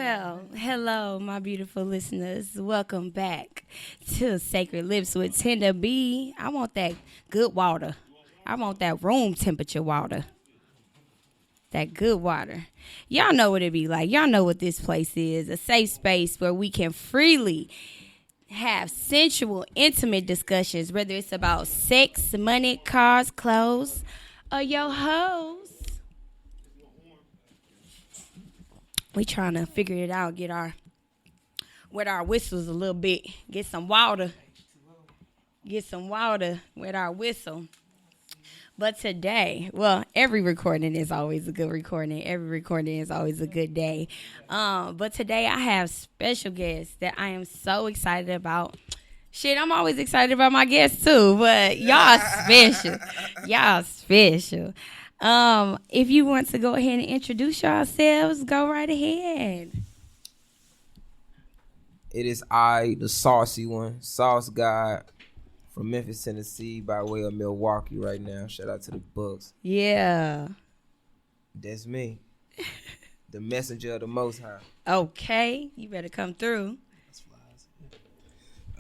Well, hello, my beautiful listeners. Welcome back to Sacred Lips with Tender B. I want that good water. I want that room temperature water. That good water. Y'all know what it be like. Y'all know what this place is. A safe space where we can freely have sensual, intimate discussions, whether it's about sex, money, cars, clothes, or your hoes. We trying to figure it out, wet our whistles a little bit, get some water with our whistle. But today, well, every recording is always a good recording. Every recording is always a good day. But today I have special guests that I am so excited about. Shit, I'm always excited about my guests too, but y'all special. Y'all special. If you want to go ahead and introduce yourselves, go right ahead. It is I, the saucy one, Sauce God from Memphis, Tennessee, by way of Milwaukee right now. Shout out to the Bucks. Yeah. That's me. The messenger of the Most High. Okay, you better come through.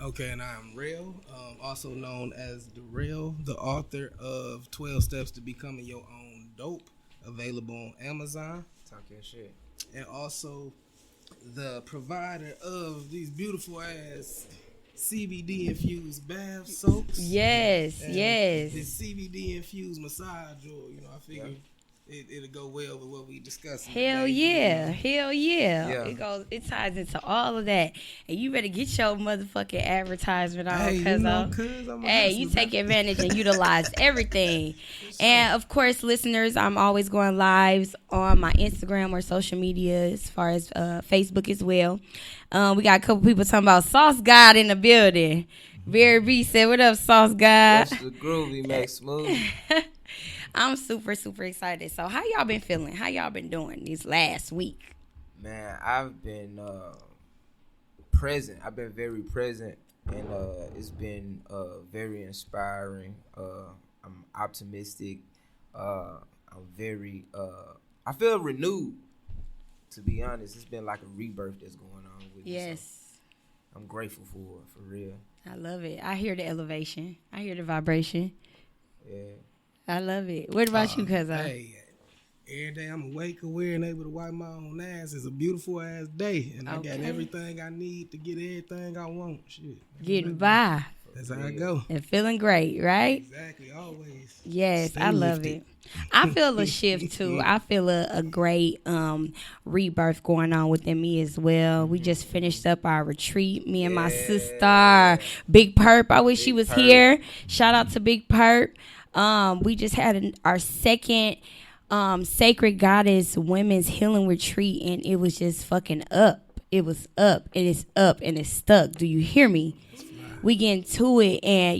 Okay, and I'm Real, also known as The Real, the author of 12 Steps to Becoming Your Own Dope, available on Amazon. Talk your shit. And also the provider of these beautiful ass CBD infused bath soaps. Yes, and yes. This CBD infused massage oil, I figure it'll go well with what we discussing. Hell today, yeah, hell yeah. Yeah. It ties into all of that, and you better get your motherfucking advertisement on, Hey, cuz you take advantage and utilize everything. And of course, listeners, I'm always going live on my Instagram or social media, as far as Facebook as well. We got a couple people talking about Sauce God in the building. Very B said, "What up, Sauce God?" That's the groovy, Max Smooth. I'm super, super excited. So how y'all been feeling? How y'all been doing this last week? Man, I've been present. I've been very present, and it's been very inspiring. I'm optimistic. I'm very. I feel renewed. To be honest, it's been like a rebirth that's going on with me. Yes. So I'm grateful for real. I love it. I hear the elevation. I hear the vibration. Yeah. I love it. What about you, cousin? Hey, every day I'm awake, aware, and able to wipe my own ass. It's a beautiful ass day, and I got everything I need to get everything I want. Shit, Getting by. That's how I go. And feeling great, right? Exactly, always. Yes, Stay I love lifted. it. I feel a shift too. I feel a great rebirth going on within me as well. We just finished up our retreat. Me and my sister, Big Perp. I wish she was here. Shout out to Big Perp. We just had our second Sacred Goddess Women's Healing Retreat, and it was just fucking up. It was up, and it's stuck. Do you hear me? We get into it, and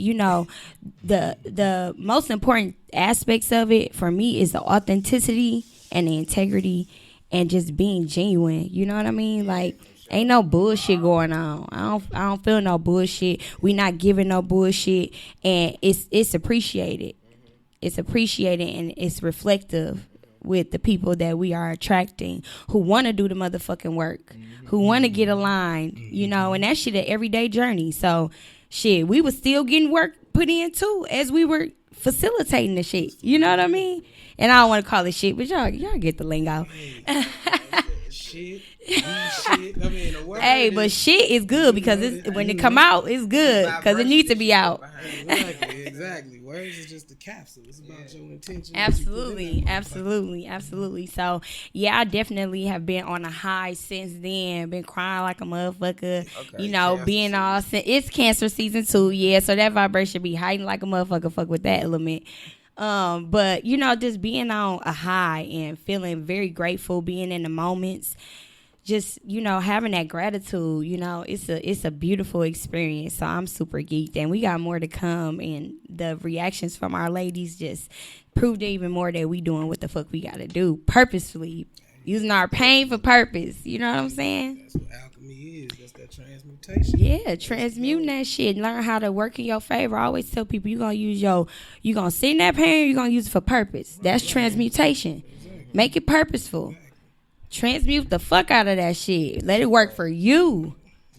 the most important aspects of it for me is the authenticity and the integrity and just being genuine. You know what I mean? Like, ain't no bullshit going on. I don't feel no bullshit. We not giving no bullshit, and it's appreciated. It's appreciated, and it's reflective with the people that we are attracting who want to do the motherfucking work, who want to get aligned, and that shit an everyday journey. So, shit, we was still getting work put in too as we were facilitating the shit. You know what I mean? And I don't want to call it shit, but y'all get the lingo. Shit. I mean, the word but shit is good because when it come out, it's good because it needs to be out. Exactly. Words is just the capsule. It's about your intention. Absolutely. So, yeah, I definitely have been on a high since then. Been crying like a motherfucker. Okay, being all... It's cancer season too, yeah. So that vibration be heightened like a motherfucker. Fuck with that element. But, just being on a high and feeling very grateful, being in the moments, just, having that gratitude, it's a beautiful experience. So I'm super geeked, and we got more to come, and the reactions from our ladies just proved even more that we doing what the fuck we got to do purposefully, using our pain for purpose. You know what I'm saying? That's what alchemy is. That's that transmutation. Yeah, transmuting that shit. Learn how to work in your favor. I always tell people you gonna sit in that pain, or you gonna use it for purpose. That's transmutation. Make it purposeful. transmute the fuck out of that shit. Let it work for you.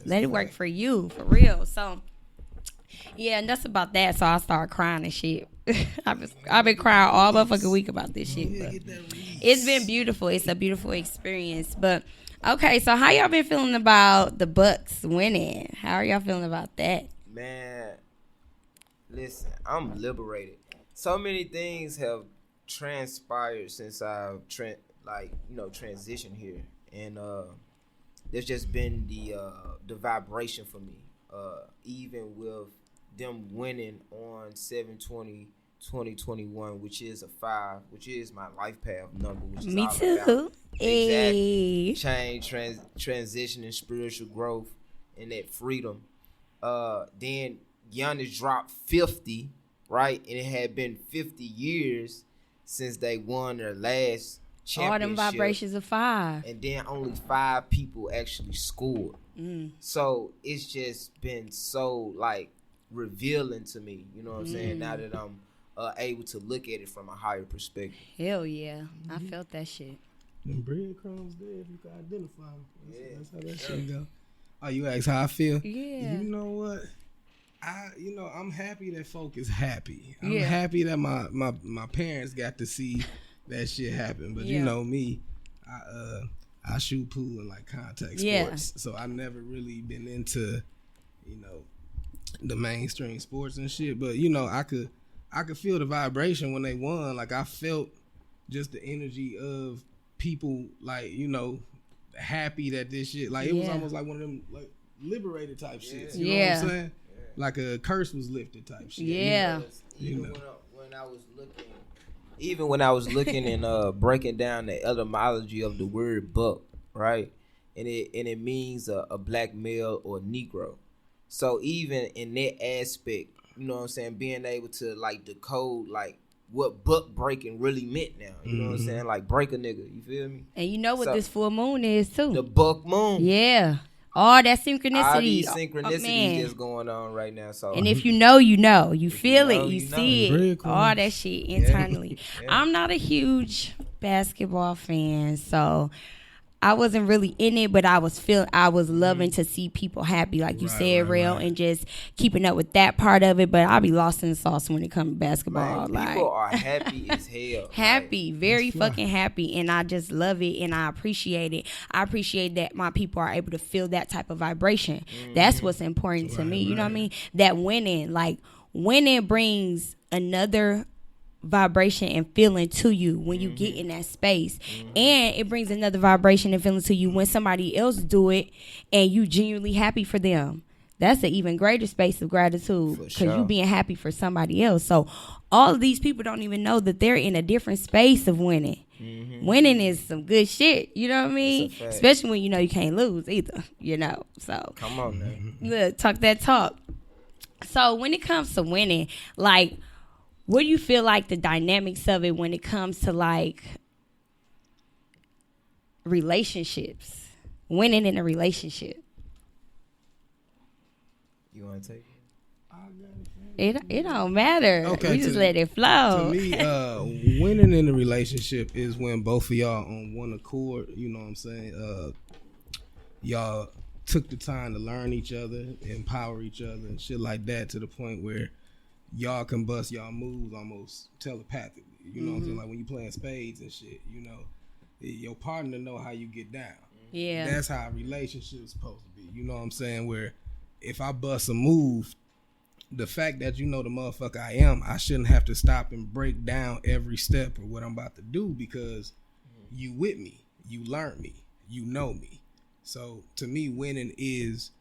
Let it work for you, for real. So, yeah, and that's about that. So I started crying and shit. I've been crying all motherfucking week about this shit. But it's been beautiful. It's a beautiful experience. But okay, so how y'all been feeling about the Bucks winning? How are y'all feeling about that? Man, listen, I'm liberated. So many things have transpired since I've transitioned here, and there's just been the vibration for me. Even with them winning on 7/20/2021, which is a 5, which is my life path number. Which is Me all too. about Hey. exactly change, transition, and spiritual growth, and that freedom. Then Giannis dropped 50, right? And it had been 50 years since they won their last championship. All them vibrations of 5. And then only 5 people actually scored. So it's just been so revealing to me, you know what I'm saying? Now that I'm able to look at it from a higher perspective. Hell yeah. I felt that shit. Them breadcrumbs there, if you can identify them. That's how that shit go. Oh, you ask how I feel? Yeah. You know what? I'm happy that folk is happy. I'm Yeah. happy that my parents got to see that shit happen. But you know me, I shoot pool and like contact sports. So I never really been into, the mainstream sports and shit. But I could feel the vibration when they won. Like I felt just the energy of people, happy that this shit, it was almost like one of them liberated type shits. You know what I'm saying? Like a curse was lifted type shit. Yeah. When I was looking and breaking down the etymology of the word buck, right? And it means a black male or Negro. So even in that aspect, you know what I'm saying, being able to decode what buck breaking really meant now. You know what I'm saying? Like break a nigga, you feel me? And you know what this full moon is too. The buck moon. Yeah. All that synchronicity. All these synchronicities that's going on right now. So and if you know, you know. You feel it. You know. see it. All that shit internally. I'm not a huge basketball fan, so I wasn't really in it, but I was loving to see people happy, like you said, Real, and just keeping up with that part of it. But I'll be lost in the sauce when it comes to basketball. Man, people are happy as hell. Happy, very fucking happy, and I just love it, and I appreciate it. I appreciate that my people are able to feel that type of vibration. That's what's important to me. You know what I mean? That winning brings another vibration and feeling to you when you get in that space, and it brings another vibration and feeling to you when somebody else do it and you genuinely happy for them. That's an even greater space of gratitude because you being happy for somebody else. So all of these people don't even know that they're in a different space of winning. Winning is some good shit, you know what I mean? Especially when you can't lose either, so come on man. Look, talk that talk. So when it comes to winning, what do you feel like the dynamics of it when it comes to relationships? Winning in a relationship. You want to take it? It don't matter. Okay, we just let it flow. To me, winning in a relationship is when both of y'all on one accord. You know what I'm saying? Y'all took the time to learn each other, empower each other, and shit like that, to the point where y'all can bust y'all moves almost telepathically. You know what I'm saying? Like when you playing spades and shit, your partner know how you get down. Yeah. That's how a relationship's supposed to be. You know what I'm saying? Where if I bust a move, the fact that the motherfucker I am, I shouldn't have to stop and break down every step of what I'm about to do, because you with me, you learn me, you know me. So to me, winning is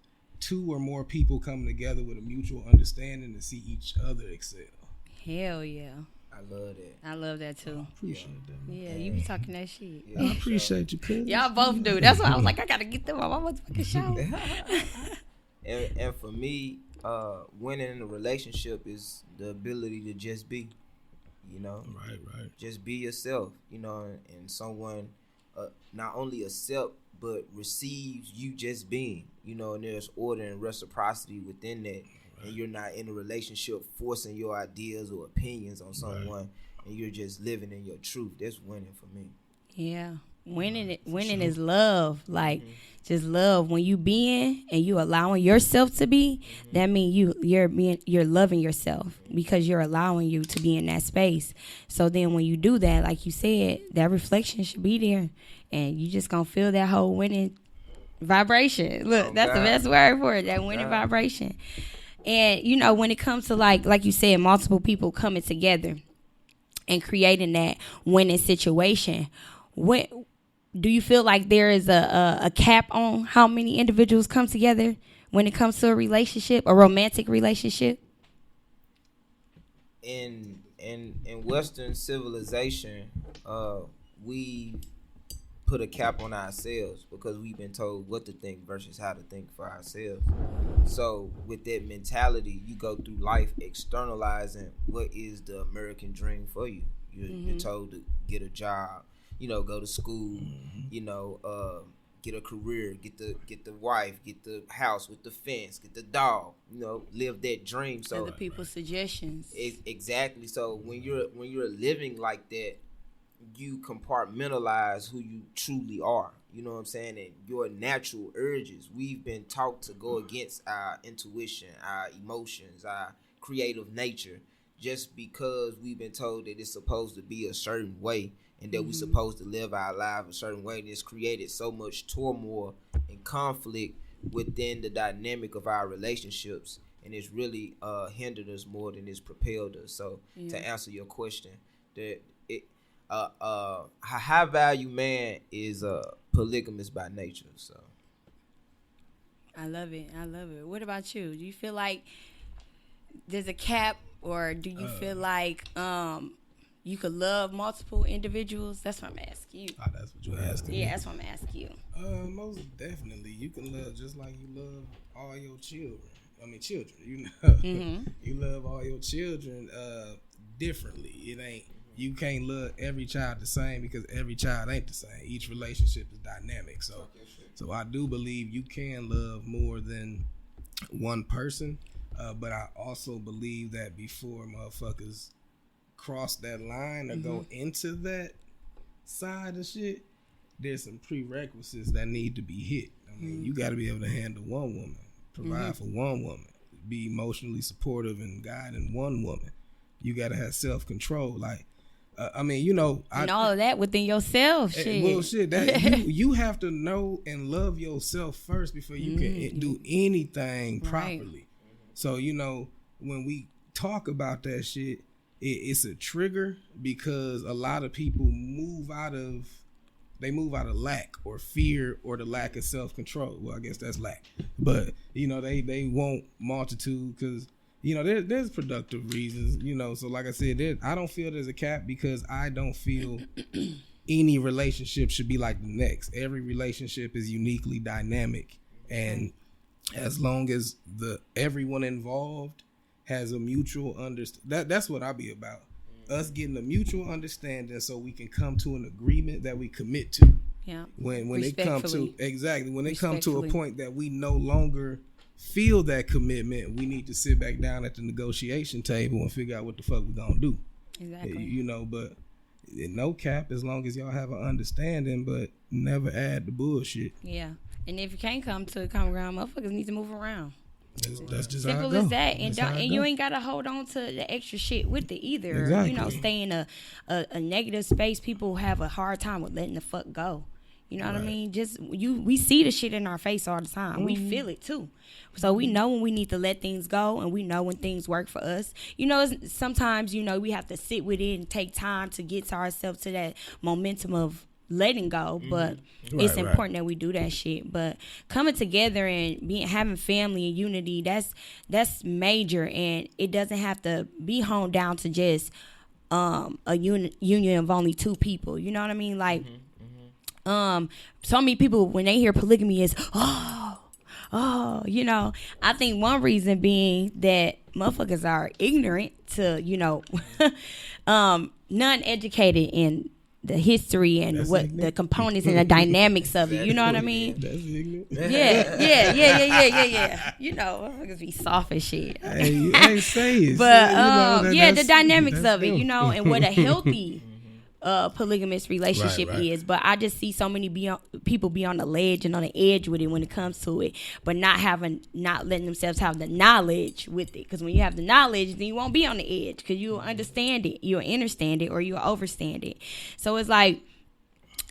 2 or more people coming together with a mutual understanding to see each other excel. Hell yeah. I love that. I love that too. Appreciate that. Man. Yeah, you be talking that shit. Yeah, I appreciate you, cuz. Y'all both do. That's why I was like, I gotta get them on my motherfucking show. and for me, winning in a relationship is the ability to just be, Right. Just be yourself, and someone not only accept but receives you just being, and there's order and reciprocity within that. And you're not in a relationship forcing your ideas or opinions on someone, and you're just living in your truth. That's winning for me. Yeah, Winning is love. Like just love. When you being and you allowing yourself to be, that means you're loving yourself because you're allowing you to be in that space. So then when you do that, like you said, that reflection should be there, and you just gonna feel that whole winning vibration. Look, that's the best word for it. That winning vibration. And you know, when it comes to like you said, multiple people coming together and creating that winning situation, do you feel like there is a cap on how many individuals come together when it comes to a relationship, a romantic relationship? In Western civilization, we put a cap on ourselves because we've been told what to think versus how to think for ourselves. So with that mentality, you go through life externalizing what is the American dream for you. You're told to get a job, you know, go to school, you know, get a career, get the wife, get the house with the fence, get the dog, you know, live that dream. So other people's suggestions. Exactly. So when you're living like that, you compartmentalize who you truly are. You know what I'm saying? And your natural urges. We've been taught to go against our intuition, our emotions, our creative nature, just because we've been told that it's supposed to be a certain way and that we're supposed to live our lives a certain way. And it's created so much turmoil and conflict within the dynamic of our relationships. And it's really hindered us more than it's propelled us. So to answer your question, that a high value man is polygamous by nature. So I love it. What about you? Do you feel like there's a cap, or do you feel like you could love multiple individuals? That's what I'm asking you. Oh, that's what you're asking. Yeah, that's what I'm asking you. Most definitely. You can love just like you love all your children. You know, you love all your children differently. It ain't. You can't love every child the same because every child ain't the same. Each relationship is dynamic. So I do believe you can love more than one person. But I also believe that before motherfuckers cross that line or go into that side of shit, there's some prerequisites that need to be hit. I mean, you got to be able to handle one woman, provide for one woman, be emotionally supportive and guiding one woman. You got to have self-control. Like, I mean, you know, and all of that within yourself. Shit. Well, shit, that you have to know and love yourself first before you can do anything properly. So, you know, when we talk about that shit, it's a trigger because a lot of people move out of lack or fear or the lack of self-control. Well, I guess that's lack. But, you know, they want multitude because, you know, there's productive reasons, you know. So like I said, I don't feel there's a cap because I don't feel any relationship should be like the next. Every relationship is uniquely dynamic. And as long as everyone involved has a mutual understanding, that's what I be about. Us getting a mutual understanding so we can come to an agreement that we commit to. Yeah. When it come to when it come to a point that we no longer feel that commitment, we need to sit back down at the negotiation table and figure out what the fuck we gonna do. Exactly. You know, but no cap as long as y'all have an understanding, but never add the bullshit. Yeah. And if you can't come to a common ground, motherfuckers need to move around. That's just simple how it as that. And you ain't gotta hold on to the extra shit with it either. Exactly. You know, stay in a negative space. People have a hard time with letting the fuck go. You know what I mean? Just we see the shit in our face all the time. We feel it too. So we know when we need to let things go, and we know when things work for us. You know, sometimes, you know, we have to sit with it and take time to get to ourselves to that momentum of letting go, but it's important that we do that shit. But coming together and having family and unity, that's major, and it doesn't have to be honed down to just a union of only two people. You know what I mean? Like, so many people when they hear polygamy is you know, I think one reason being that motherfuckers are ignorant to, you know, non-educated in the history and that's what ignorant. The components and the dynamics of it. You know what I mean? That's ignorant. Yeah. You know, motherfuckers be soft as shit. Hey, say it. But the dynamics of it, you know, and what a healthy polygamous relationship is, but I just see so many people be on the ledge and on the edge with it when it comes to it, but not letting themselves have the knowledge with it. Because when you have the knowledge, then you won't be on the edge, because you'll understand it, you'll understand it, or you'll overstand it. So it's like,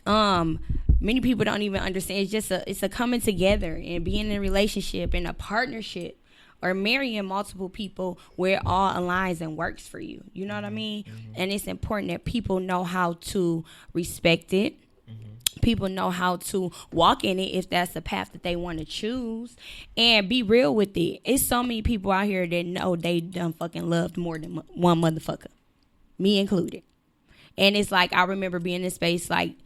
many people don't even understand. It's just it's a coming together and being in a relationship and a partnership, or marrying multiple people where it all aligns and works for you. You know what I mean? Mm-hmm. And it's important that people know how to respect it. Mm-hmm. People know how to walk in it if that's the path that they want to choose, and be real with it. It's so many people out here that know they done fucking loved more than one motherfucker, me included. And it's like, I remember being in space like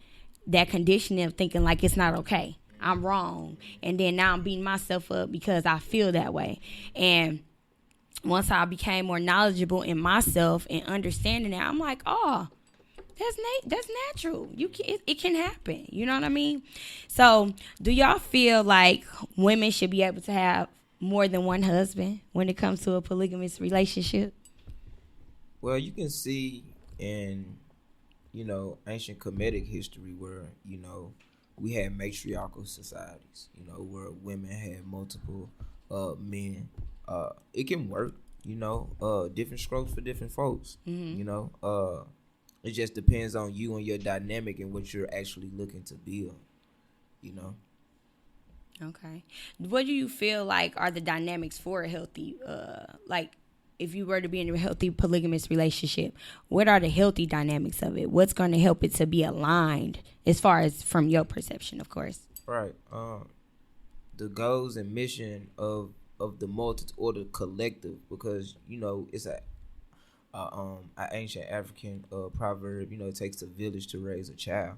that, conditioning of thinking like it's not okay, I'm wrong, and then now I'm beating myself up because I feel that way. And once I became more knowledgeable in myself and understanding that, I'm like, oh, that's natural. It can happen. You know what I mean? So, do y'all feel like women should be able to have more than one husband when it comes to a polygamous relationship? Well, you can see in, ancient Kemetic history where, we had matriarchal societies, where women had multiple men. It can work, different strokes for different folks. Mm-hmm. It just depends on you and your dynamic and what you're actually looking to build, Okay. What do you feel like are the dynamics for a healthy, if you were to be in a healthy polygamous relationship, what are the healthy dynamics of it? What's going to help it to be aligned, as far as from your perception, of course? Right. The goals and mission of the multitude or the collective, because it's an ancient African proverb. It takes a village to raise a child.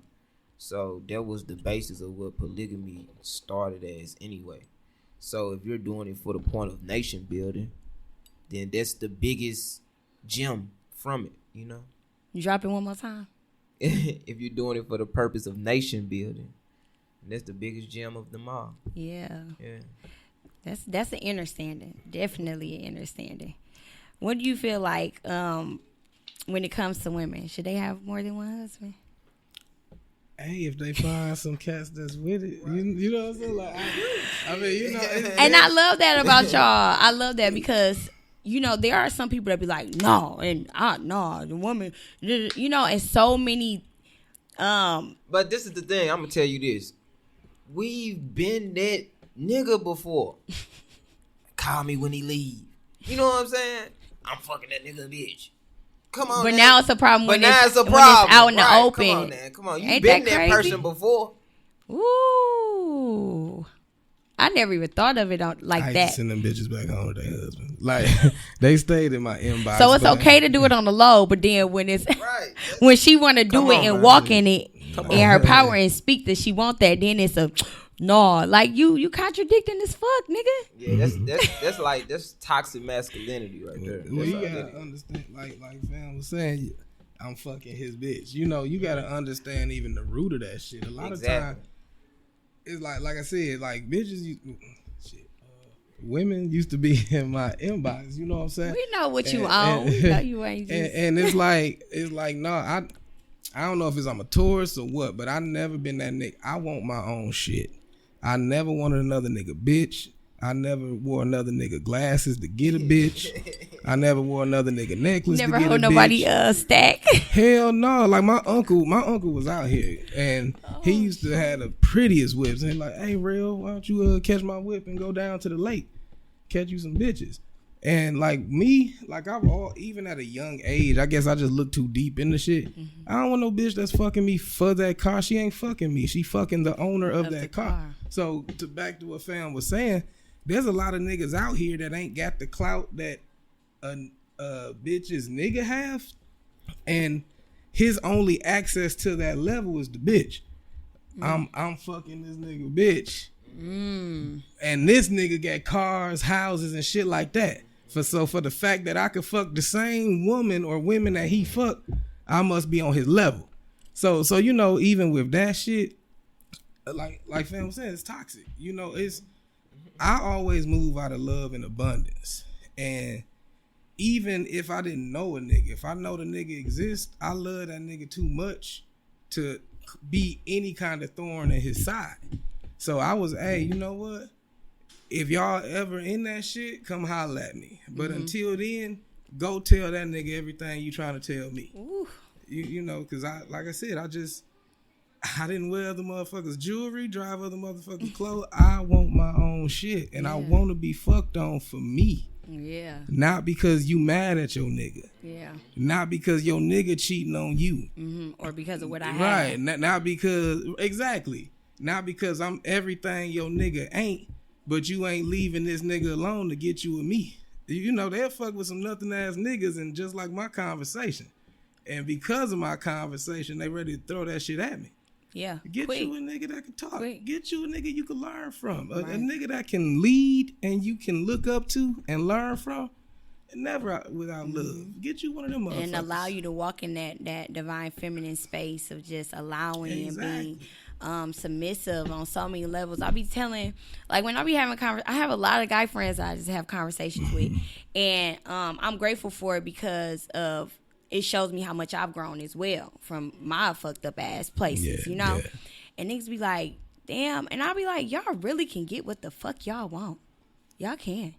So that was the basis of what polygamy started as, anyway. So if you're doing it for the point of nation building, then that's the biggest gem from it, You drop it one more time. If you're doing it for the purpose of nation building, that's the biggest gem of them all. Yeah. That's an understanding. Definitely an understanding. What do you feel like when it comes to women? Should they have more than one husband? Hey, if they find some cats that's with it, you know what I'm saying? Like, I mean, And I love that about y'all. I love that because, there are some people that be like, no, and no, the woman, and so many. But this is the thing. I'm gonna tell you this: we've been that nigga before. Call me when he leave. You know what I'm saying? I'm fucking that nigga bitch. Come on. But now it's a problem when it's out in the open. Come on, man. Come on. You've been that person before. Ooh. I never even thought of it like I that. I send them bitches back home to their husband. Like, they stayed in my inbox. So it's okay to do it on the low, but then when it's when she want to do it and walk in it and her power and speak that she want that, then it's a no. Like you contradicting this fuck, nigga. Yeah, that's toxic masculinity right there. Well, you gotta understand, like fam was saying, I'm fucking his bitch. You gotta understand even the root of that shit. A lot of times. It's like I said, like bitches, women used to be in my inbox. You know what I'm saying? We know what you own. We know you ain't just. And it's like no, I don't know if I'm a tourist or what, but I never been that nigga. I want my own shit. I never wanted another nigga bitch. I never wore another nigga glasses to get a bitch. I never wore another nigga necklace to get a bitch. Never hold nobody stack. Hell no. Like my uncle was out here and he used to have the prettiest whips. And like, hey, real, why don't you catch my whip and go down to the lake, catch you some bitches. And like me, like even at a young age, I guess I just look too deep into shit. Mm-hmm. I don't want no bitch that's fucking me for that car. She ain't fucking me. She fucking the owner of that car. So back to what fam was saying, there's a lot of niggas out here that ain't got the clout that a bitch's nigga have, and his only access to that level is the bitch. I'm fucking this nigga bitch, and this nigga got cars, houses, and shit like that. For the fact that I could fuck the same woman or women that he fucked, I must be on his level. So even with that shit, like fam was saying, it's toxic. I always move out of love and abundance. And, even if I didn't know a nigga, if I know the nigga exists, I love that nigga too much to be any kind of thorn in his side. So I was, hey, you know what? If y'all ever in that shit, come holler at me. But until then, go tell that nigga everything you trying to tell me. You know, because like I said, I didn't wear other motherfuckers' jewelry, drive other motherfuckers' clothes. I want my own shit, and I want to be fucked on for me. Yeah. Not because you mad at your nigga. Yeah. Not because your nigga cheating on you. Or because of what I have. Right. Not because, exactly. Not because I'm everything your nigga ain't, but you ain't leaving this nigga alone to get you with me. You know, they'll fuck with some nothing ass niggas and just like my conversation. And because of my conversation, they ready to throw that shit at me. Yeah. Get you a nigga that can talk. Quick. Get you a nigga you can learn from. A nigga that can lead and you can look up to and learn from. And never without love. Get you one of them motherfuckers. And allow you to walk in that divine feminine space of just allowing and being submissive on so many levels. I be telling, like when I be having I have a lot of guy friends I just have conversations with. And I'm grateful for it because of it shows me how much I've grown as well from my fucked up ass places, you know? Yeah. And niggas be like, damn. And I'll be like, y'all really can get what the fuck y'all want. Y'all can.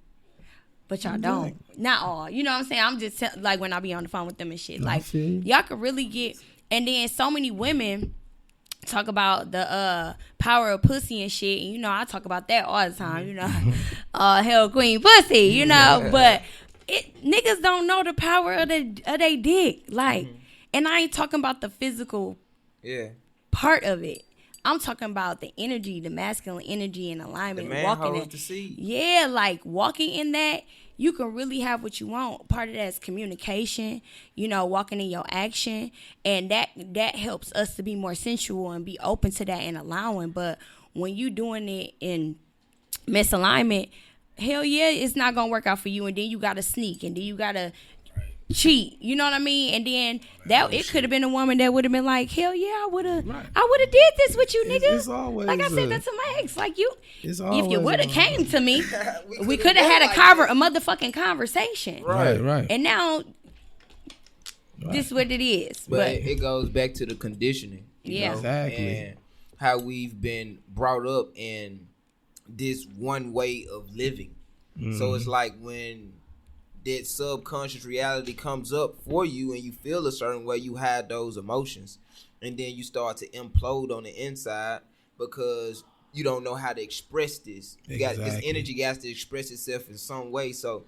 But y'all don't. Not all. You know what I'm saying? I'm just like when I be on the phone with them and shit. Like, y'all could really get. And then so many women talk about the power of pussy and shit. And, you know, I talk about that all the time. You know, hell queen pussy, you know. But niggas don't know the power of they dick. Like, and I ain't talking about the physical part of it. I'm talking about the energy, the masculine energy and alignment. The man walking holds in, the seed. Yeah, like walking in that, you can really have what you want. Part of that is communication, you know, walking in your action. And that helps us to be more sensual and be open to that and allowing. But when you doing it in misalignment, hell yeah, it's not gonna work out for you, and then you gotta sneak, and then you gotta cheat. You know what I mean? And then it could have been a woman that would have been like, hell yeah, I would have did this with you, nigga. It's always like I said that to my ex. Like if you would have a- came to me, we could have had a motherfucking conversation. Right. And now this is what it is. But it goes back to the conditioning. You know, exactly. And how we've been brought up in this one way of living. So it's like when that subconscious reality comes up for you and you feel a certain way, you had those emotions, and then you start to implode on the inside because you don't know how to express this. You got this energy has to express itself in some way, so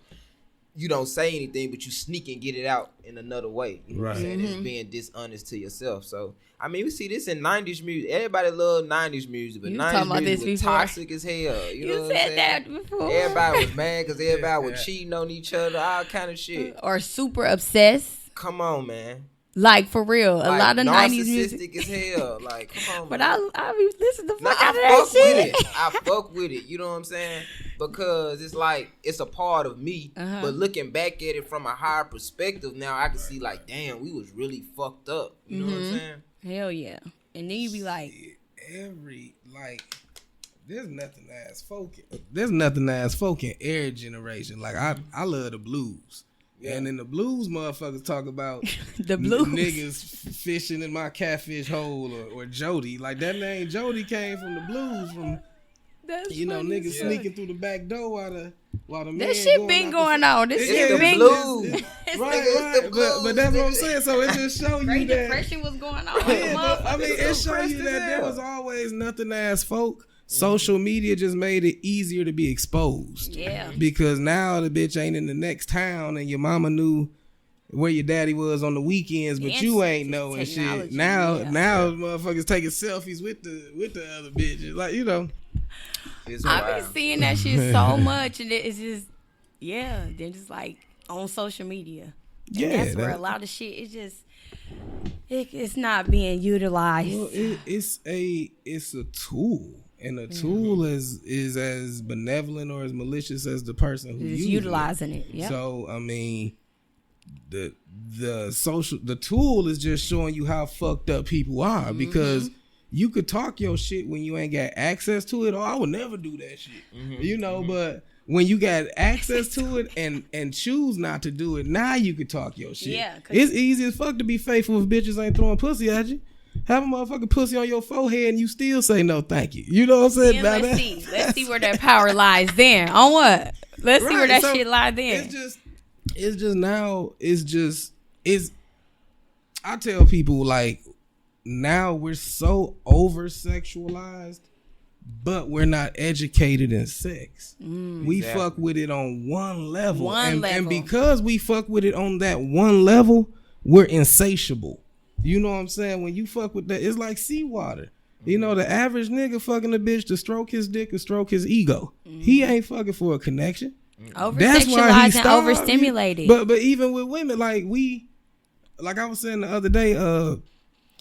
you don't say anything, but you sneak and get it out in another way. You know what I'm saying? It's being dishonest to yourself. So I mean, we see this in 90s music. Everybody love 90s music, but 90s music was toxic as hell. You know what I'm saying? That before. Everybody was mad because everybody was cheating on each other, all kind of shit. Or super obsessed. Come on, man. Like, for real. A lot of 90s music. Narcissistic as hell. Like, come on, but man. I be listening to fuck out of that shit. I fuck with it. You know what I'm saying? Because it's like, it's a part of me. But looking back at it from a higher perspective, now I can see like, damn, we was really fucked up. You know what I'm saying? Hell yeah. And then you be like, there's nothing as folk in every generation. Like I love the blues. Yeah. And then the blues motherfuckers talk about the blues niggas fishing in my catfish hole or Jody. Like that name Jody came from the blues from niggas sneaking through the back door while the man this shit been going on. This shit been blues. Right. But that's what I'm saying. So it just show you Great that Depression was going on. I mean, it show you that there was always nothing as folk. Social media just made it easier to be exposed. Yeah. Because now the bitch ain't in the next town and your mama knew where your daddy was on the weekends, but you ain't knowing shit. Now motherfuckers taking selfies with the other bitches. Like, you know. I've been seeing that shit so much, and it's just, then just like on social media. And that's where a lot of shit is just, it's not being utilized. Well, it's a tool. And a tool is as benevolent or as malicious as the person who uses utilizing it. Yep. So I mean, the tool is just showing you how fucked up people are because you could talk your shit when you ain't got access to it. Oh, I would never do that shit, you know. But when you got access to it and choose not to do it, now you can talk your shit. Yeah, it's easy as fuck to be faithful if bitches ain't throwing pussy at you. Have a motherfucking pussy on your forehead and you still say no thank you. You know what I'm saying? Yeah, let's see where that power lies then. On what? Let's see where that shit lies then. I tell people, like, now we're so over sexualized, but we're not educated in sex. We fuck with it on one level. And because we fuck with it on that one level, we're insatiable. You know what I'm saying? When you fuck with that, it's like seawater. You know, the average nigga fucking a bitch to stroke his dick or stroke his ego. He ain't fucking for a connection. Over-sexualized and overstimulated. But even with women, like I was saying the other day,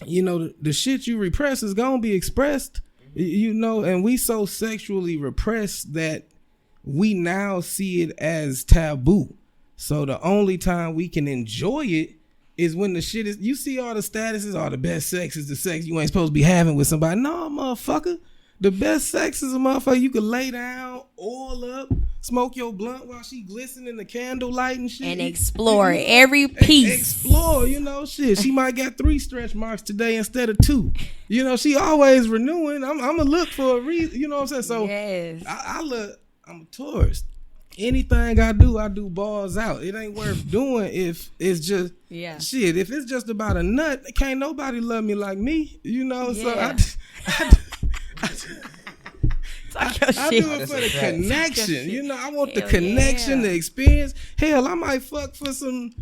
you know, the shit you repress is gonna be expressed. You know, and we so sexually repressed that we now see it as taboo. So the only time we can enjoy it is when the shit is, you see all the statuses, all the best sex is the sex you ain't supposed to be having with somebody. No, motherfucker. The best sex is a motherfucker you can lay down, oil up, smoke your blunt while she glisten in the candlelight and shit. And explore every piece. Explore, you know, shit. She might got 3 stretch marks today instead of 2. You know, she always renewing. I'm going to look for a reason. You know what I'm saying? So yes. I'm a tourist. Anything I do balls out. It ain't worth doing if it's just shit. If it's just about a nut, can't nobody love me like me. You know, so I do it for the connection. You know, I want the connection, the experience. Hell, I might fuck for some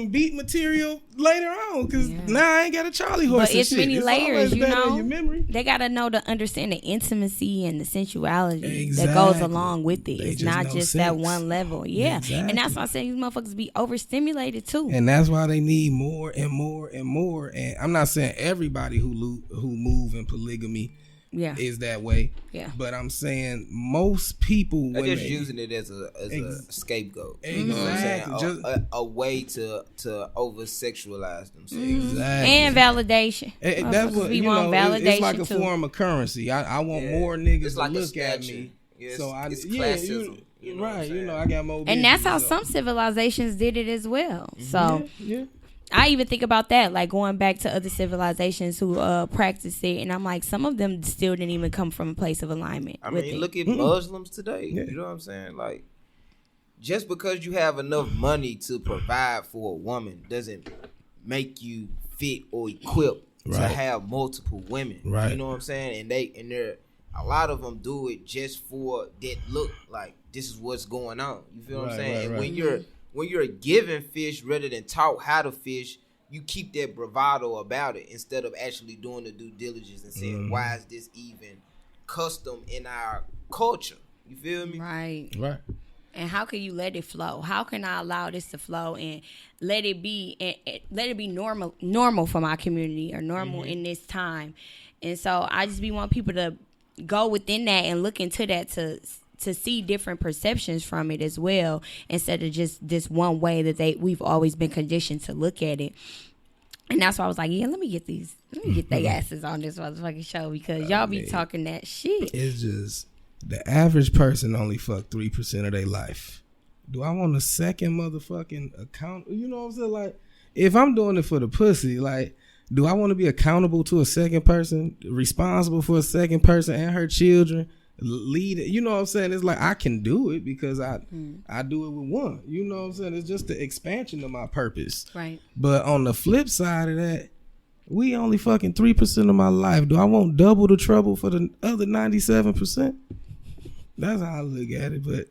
beat material later on because now I ain't got a Charlie horse. But it's many layers, you know. Your memory. They gotta know to understand the intimacy and the sensuality that goes along with it. It's not just that one level. Yeah, and that's why I say these motherfuckers be overstimulated too. And that's why they need more and more and more. And I'm not saying everybody who move in polygamy is that way. Yeah. But I'm saying most people they're just using it as a scapegoat. Exactly. You know what I'm saying? A way to over sexualize themselves. Exactly. And validation. That's what we want validation. It's like a form of currency. I want more niggas to look at me. Yeah, so it's classism. You know right. You know, I got more. And that's how some civilizations did it as well. So I even think about that, like going back to other civilizations who practice it, and I'm like, some of them still didn't even come from a place of alignment. I mean, look at Muslims today. Yeah. You know what I'm saying? Like, just because you have enough money to provide for a woman doesn't make you fit or equipped to have multiple women. Right. You know what I'm saying? And they're a lot of them do it just for that look. Like, this is what's going on. You feel what I'm saying? And when you're given fish rather than taught how to fish, you keep that bravado about it instead of actually doing the due diligence and saying, why is this even custom in our culture? You feel me? Right. And how can you let it flow? How can I allow this to flow and let it be normal for my community or normal in this time? And so I just want people to go within that and look into that to see different perceptions from it as well, instead of just this one way that we've always been conditioned to look at it. And that's why I was like, let me get their asses on this motherfucking show because y'all be talking that shit. It's just the average person only fuck 3% of their life. Do I want a second motherfucking account? You know what I'm saying? Like, if I'm doing it for the pussy, like, do I want to be accountable to a second person, responsible for a second person and her children? Lead it, you know what I'm saying? It's like I can do it because I do it with one. You know what I'm saying? It's just the expansion of my purpose. Right. But on the flip side of that, we only fucking 3% of my life. Do I want double the trouble for the other 97%? That's how I look at it. But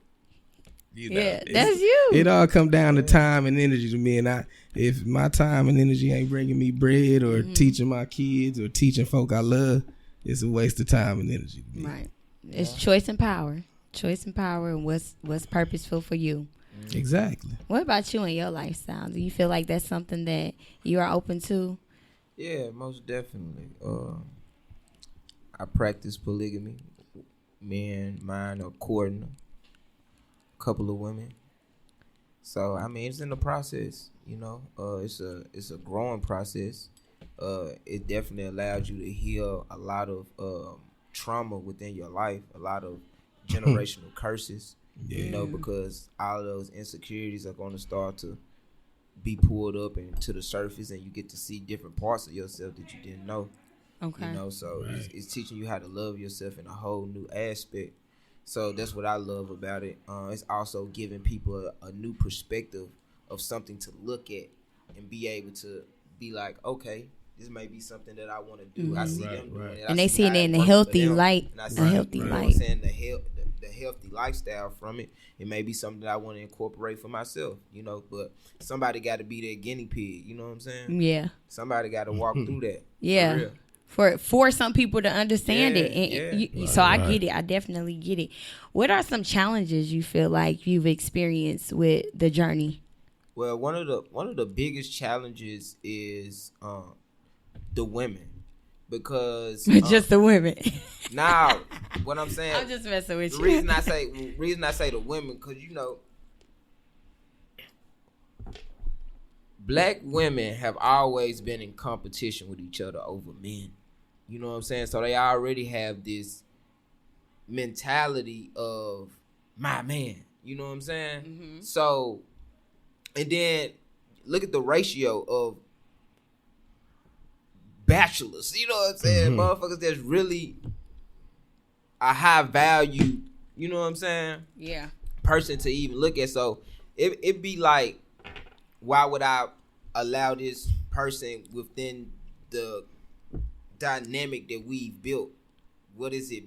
that's you. It all come down to time and energy to me. And if my time and energy ain't bringing me bread or teaching my kids or teaching folk I love, it's a waste of time and energy to me. Right. It's choice and power. Choice and power and what's purposeful for you. Exactly. What about you and your lifestyle? Do you feel like that's something that you are open to? Yeah, most definitely. I practice polygamy. Me and mine are courting a couple of women. So I mean, it's in the process. You know, it's a growing process. It definitely allows you to heal a lot of trauma within your life, a lot of generational curses. You know, because all of those insecurities are going to start to be pulled up into the surface, and you get to see different parts of yourself that you didn't know. Okay. You know, so it's teaching you how to love yourself in a whole new aspect. So that's what I love about it. It's also giving people a new perspective of something to look at and be able to be like, okay, this may be something that I want to do. I see them doing it. And they see it in a healthy light. A healthy light. I'm saying the healthy lifestyle from it. It may be something that I want to incorporate for myself, you know, but somebody got to be that guinea pig, you know what I'm saying? Yeah. Somebody got to walk through that. Yeah. For some people to understand it. And so I get it. I definitely get it. What are some challenges you feel like you've experienced with the journey? Well, one of the biggest challenges is the women, because just the women. Now, what I'm saying, I'm just messing with you. The reason I say the women, because you know, black women have always been in competition with each other over men. You know what I'm saying? So they already have this mentality of my man. You know what I'm saying? Mm-hmm. So, and then look at the ratio of bachelors. You know what I'm saying? Mm-hmm. Motherfuckers that's really a high value, you know what I'm saying? Yeah. Person to even look at. So it be like, why would I allow this person within the dynamic that we've built? What is it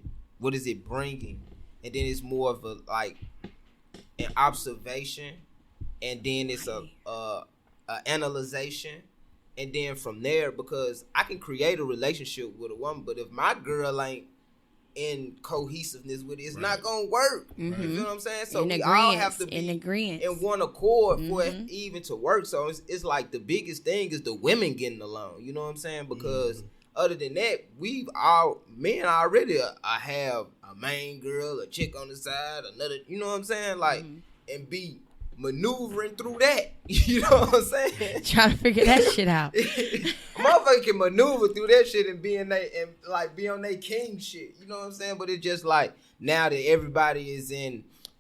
bringing? And then it's more of a like an observation, and then it's a analyzation, and then from there, because I can create a relationship with a woman, but if my girl ain't in cohesiveness with it, it's not gonna work. Mm-hmm. You know what I'm saying? So we all have to be in one accord for it even to work. So it's like the biggest thing is the women getting along. You know what I'm saying? Because other than that, men already have a main girl, a chick on the side, another. You know what I'm saying? Like, and be maneuvering through that. You know what I'm saying? Trying to figure that shit out. Motherfucker can maneuver through that shit and be on their king shit. You know what I'm saying? But it's just like, now that everybody is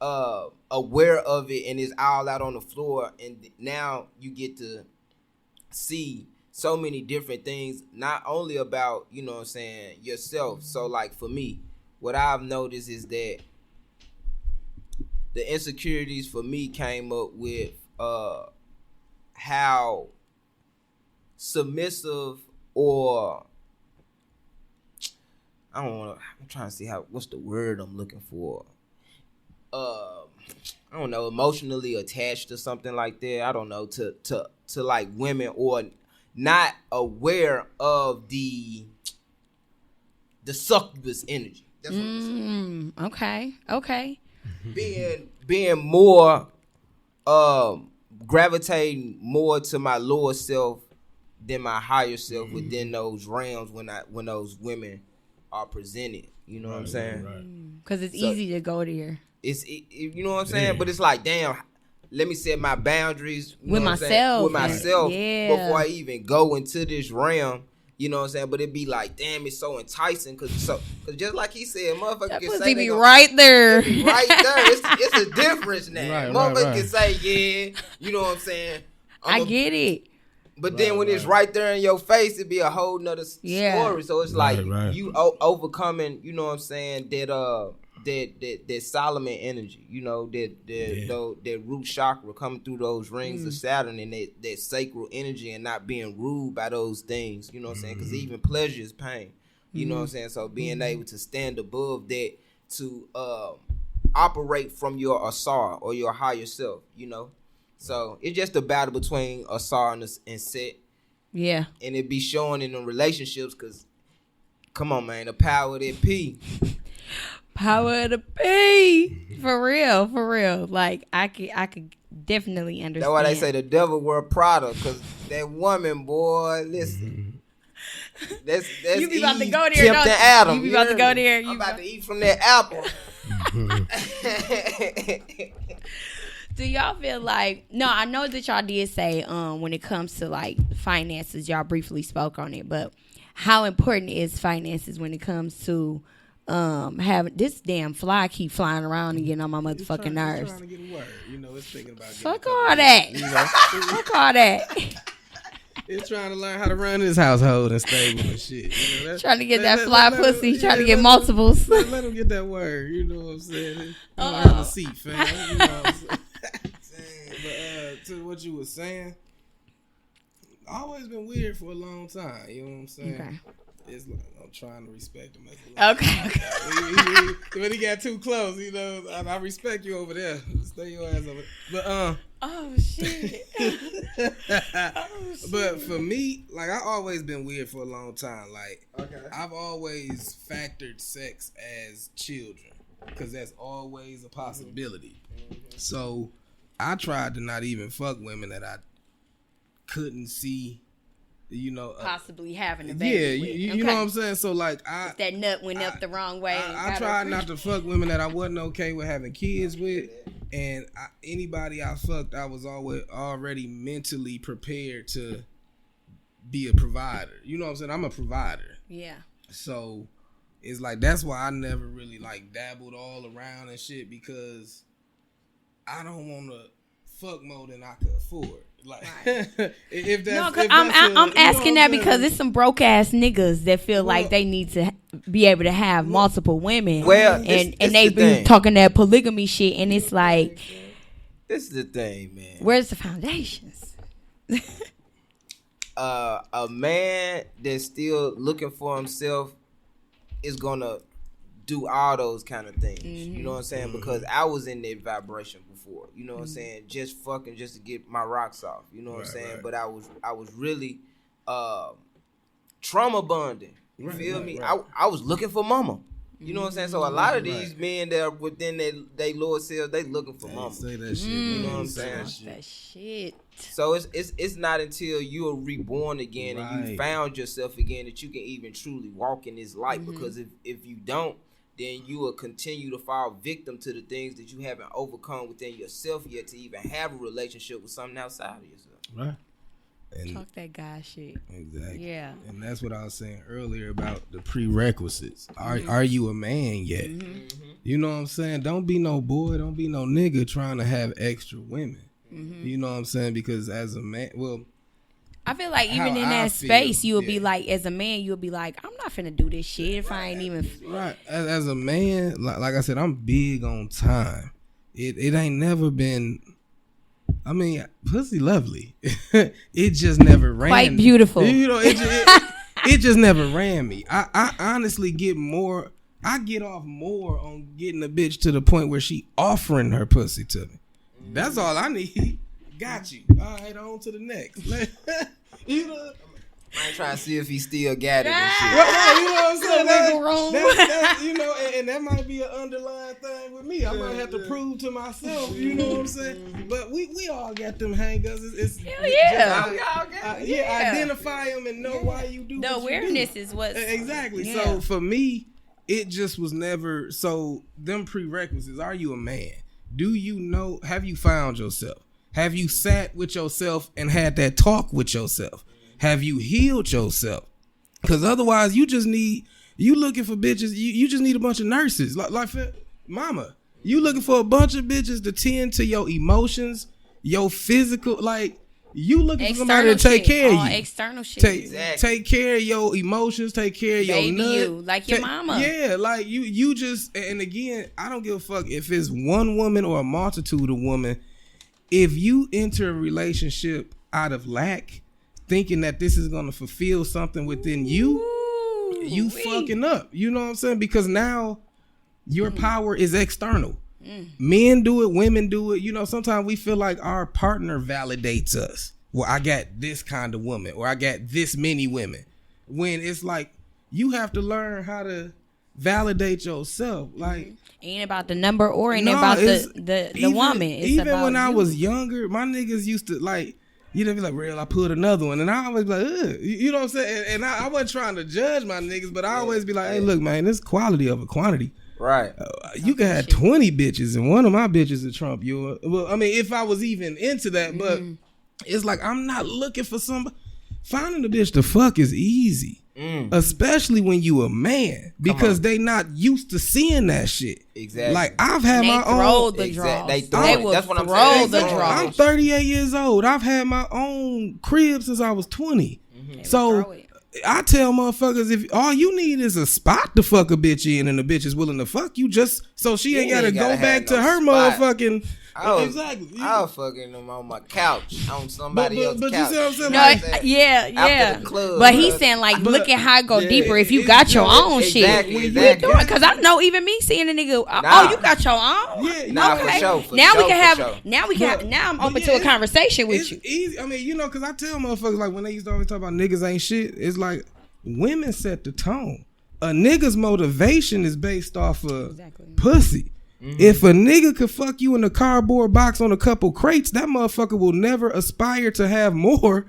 aware of it and is all out on the floor, and now you get to see so many different things, not only about, you know what I'm saying, yourself. So like for me, what I've noticed is that the insecurities for me came up with how submissive, or I'm trying to see what's the word I'm looking for. I don't know, emotionally attached to something like that. I don't know, to like women, or not aware of the succubus energy. That's what I'm saying. Okay. Being more gravitating more to my lower self than my higher self within those realms when those women are presented. You know what I'm saying? Because it's easy to go there. You know what I'm saying? But it's like, damn, let me set my boundaries with myself before I even go into this realm. You know what I'm saying? But it'd be like, damn, it's so enticing, cause just like he said, motherfucker that can say be right there. Right there. It's a difference now. Motherfucker can say, yeah, you know what I'm saying? I get it. But then when it's right there in your face, it'd be a whole nother story. So it's like you overcoming, you know what I'm saying, that Solomon energy, you know, that root chakra coming through those rings of Saturn, and that sacral energy, and not being ruled by those things, you know what I'm saying? Because even pleasure is pain, you know what I'm saying? So being able to stand above that, to operate from your Asar or your higher self, you know? So it's just a battle between Asar and Set. Yeah. And it be showing in the relationships, because, come on, man, the power of that P. Power of the P. For real. Like, I could definitely understand. That's why they say the devil wear Prada, because that woman, boy, listen. That's you be Eve about to go there, tempting Adam. You be about to go there. I'm about to eat from that apple. Do y'all feel like, no, I know that y'all did say when it comes to like finances, y'all briefly spoke on it, but how important is finances when it comes to having this damn fly keep flying around and getting on my motherfucking nerves. Trying to get a word. You know, it's thinking about fuck all that. You know? Fuck all that. It's trying to learn how to run his household and stable and shit. You know, trying to get that fly pussy. Trying to get multiples. Let him get that word. You know what I'm saying? Have a seat, fam. You know what I'm saying? But to what you were saying, always been weird for a long time. You know what I'm saying? Okay. It's like I'm trying to respect him. Okay. When he got too close, you know, I respect you over there. Stay your ass over there. But oh shit. But for me, like I always been weird for a long time. Like I've always factored sex as children because that's always a possibility. Mm-hmm. So I tried to not even fuck women that I couldn't see. You know, possibly having a baby. Yeah, you know what I'm saying. So like, if that nut went up the wrong way. I tried not to fuck women that I wasn't okay with having kids with, and anybody I fucked, I was always already mentally prepared to be a provider. You know what I'm saying? I'm a provider. Yeah. So it's like that's why I never really like dabbled all around and shit because I don't want to fuck more than I could afford. Like, right. if that's, no, cause I'm asking that because it's some broke ass niggas that feel like they need to be able to have multiple women. Well, and they be talking that polygamy shit, and it's like, this is the thing, man. Where's the foundations? A man that's still looking for himself is gonna do all those kind of things. Mm-hmm. You know what I'm saying? Mm-hmm. Because I was in that vibration before. You know what I'm saying? Just fucking just to get my rocks off. You know what I'm saying? Right. But I was really trauma bonding. You feel me? Right. I was looking for mama. You know what I'm saying? So a lot of these men that are within their lower selves, they looking for mama. Say that shit. You know what I'm saying? That shit. So it's not until you're reborn again and you found yourself again that you can even truly walk in this light. Mm-hmm. Because if you don't, then you will continue to fall victim to the things that you haven't overcome within yourself yet to even have a relationship with something outside of yourself. Right. And talk that guy shit. Exactly. Yeah. And that's what I was saying earlier about the prerequisites. Are you a man yet? Mm-hmm. You know what I'm saying? Don't be no boy, don't be no nigga trying to have extra women. Mm-hmm. You know what I'm saying? Because as a man, well, I feel like even in that space, you'll be like, as a man, you'll be like, I'm not finna do this shit if I ain't even. Right. As a man, like I said, I'm big on time. It ain't never been. I mean, pussy lovely. It just never ran. Quite beautiful. You know, it just never ran me. I honestly get more. I get off more on getting a bitch to the point where she offering her pussy to me. That's all I need. Got you. All right, on to the next. You know, I ain't trying to see if he still got it and shit. Well, you know what I'm saying? That's, you know, and that might be an underlying thing with me. I might have to prove to myself. You know what I'm saying? But we all got them hang-ups. Identify them and know why you do. The awareness is what. Exactly. Yeah. So for me, it just was never. So them prerequisites. Are you a man? Do you know? Have you found yourself? Have you sat with yourself and had that talk with yourself? Have you healed yourself? Because otherwise, you looking for bitches. You just need a bunch of nurses. Like mama, you looking for a bunch of bitches to tend to your emotions, your physical. Like you looking for somebody to take care of you. External shit. Take care of your emotions. Take care of your nut. You like your mama. Yeah, like you just. And again, I don't give a fuck if it's one woman or a multitude of women. If you enter a relationship out of lack, thinking that this is going to fulfill something within you fucking up. You know what I'm saying? Because now your power is external. Men do it, women do it. You know, sometimes we feel like our partner validates us. Well, I got this kind of woman, or I got this many women. When it's like you have to learn how to validate yourself. Like ain't about the number or ain't about the woman. It's even about when I was younger, my niggas used to like, you know, be like, real, I put another one. And I always be like, ugh. You know what I'm saying? And I wasn't trying to judge my niggas, but I always be like, hey, look, man, this quality over quantity. Right. You can have 20 bitches and one of my bitches is Trump. Well, I mean, if I was even into that, but it's like, I'm not looking for somebody. Finding a bitch to fuck is easy. Especially when you a man, because they not used to seeing that shit. Exactly. Like I've had my own. They will that's what I'm saying. The I'm 38 years old. I've had my own crib since I was 20. So I tell motherfuckers, if all you need is a spot to fuck a bitch in, and the bitch is willing to fuck you, just so she ain't gotta go back to her spot. Motherfucking. Exactly. I was fucking them on my couch, on somebody else's couch. But you see what I'm saying? No, like, yeah. Club, but he's saying like, look at how I go deeper if you got your own shit. Exactly. Because I know even me seeing a nigga, oh, you got your own. Yeah, for sure. Now we can have. Now I'm open to a conversation with you. Easy. I mean, because I tell motherfuckers like when they used to always talk about niggas ain't shit. It's like women set the tone. A nigga's motivation is based off of pussy. If a nigga could fuck you in a cardboard box on a couple crates, that motherfucker will never aspire to have more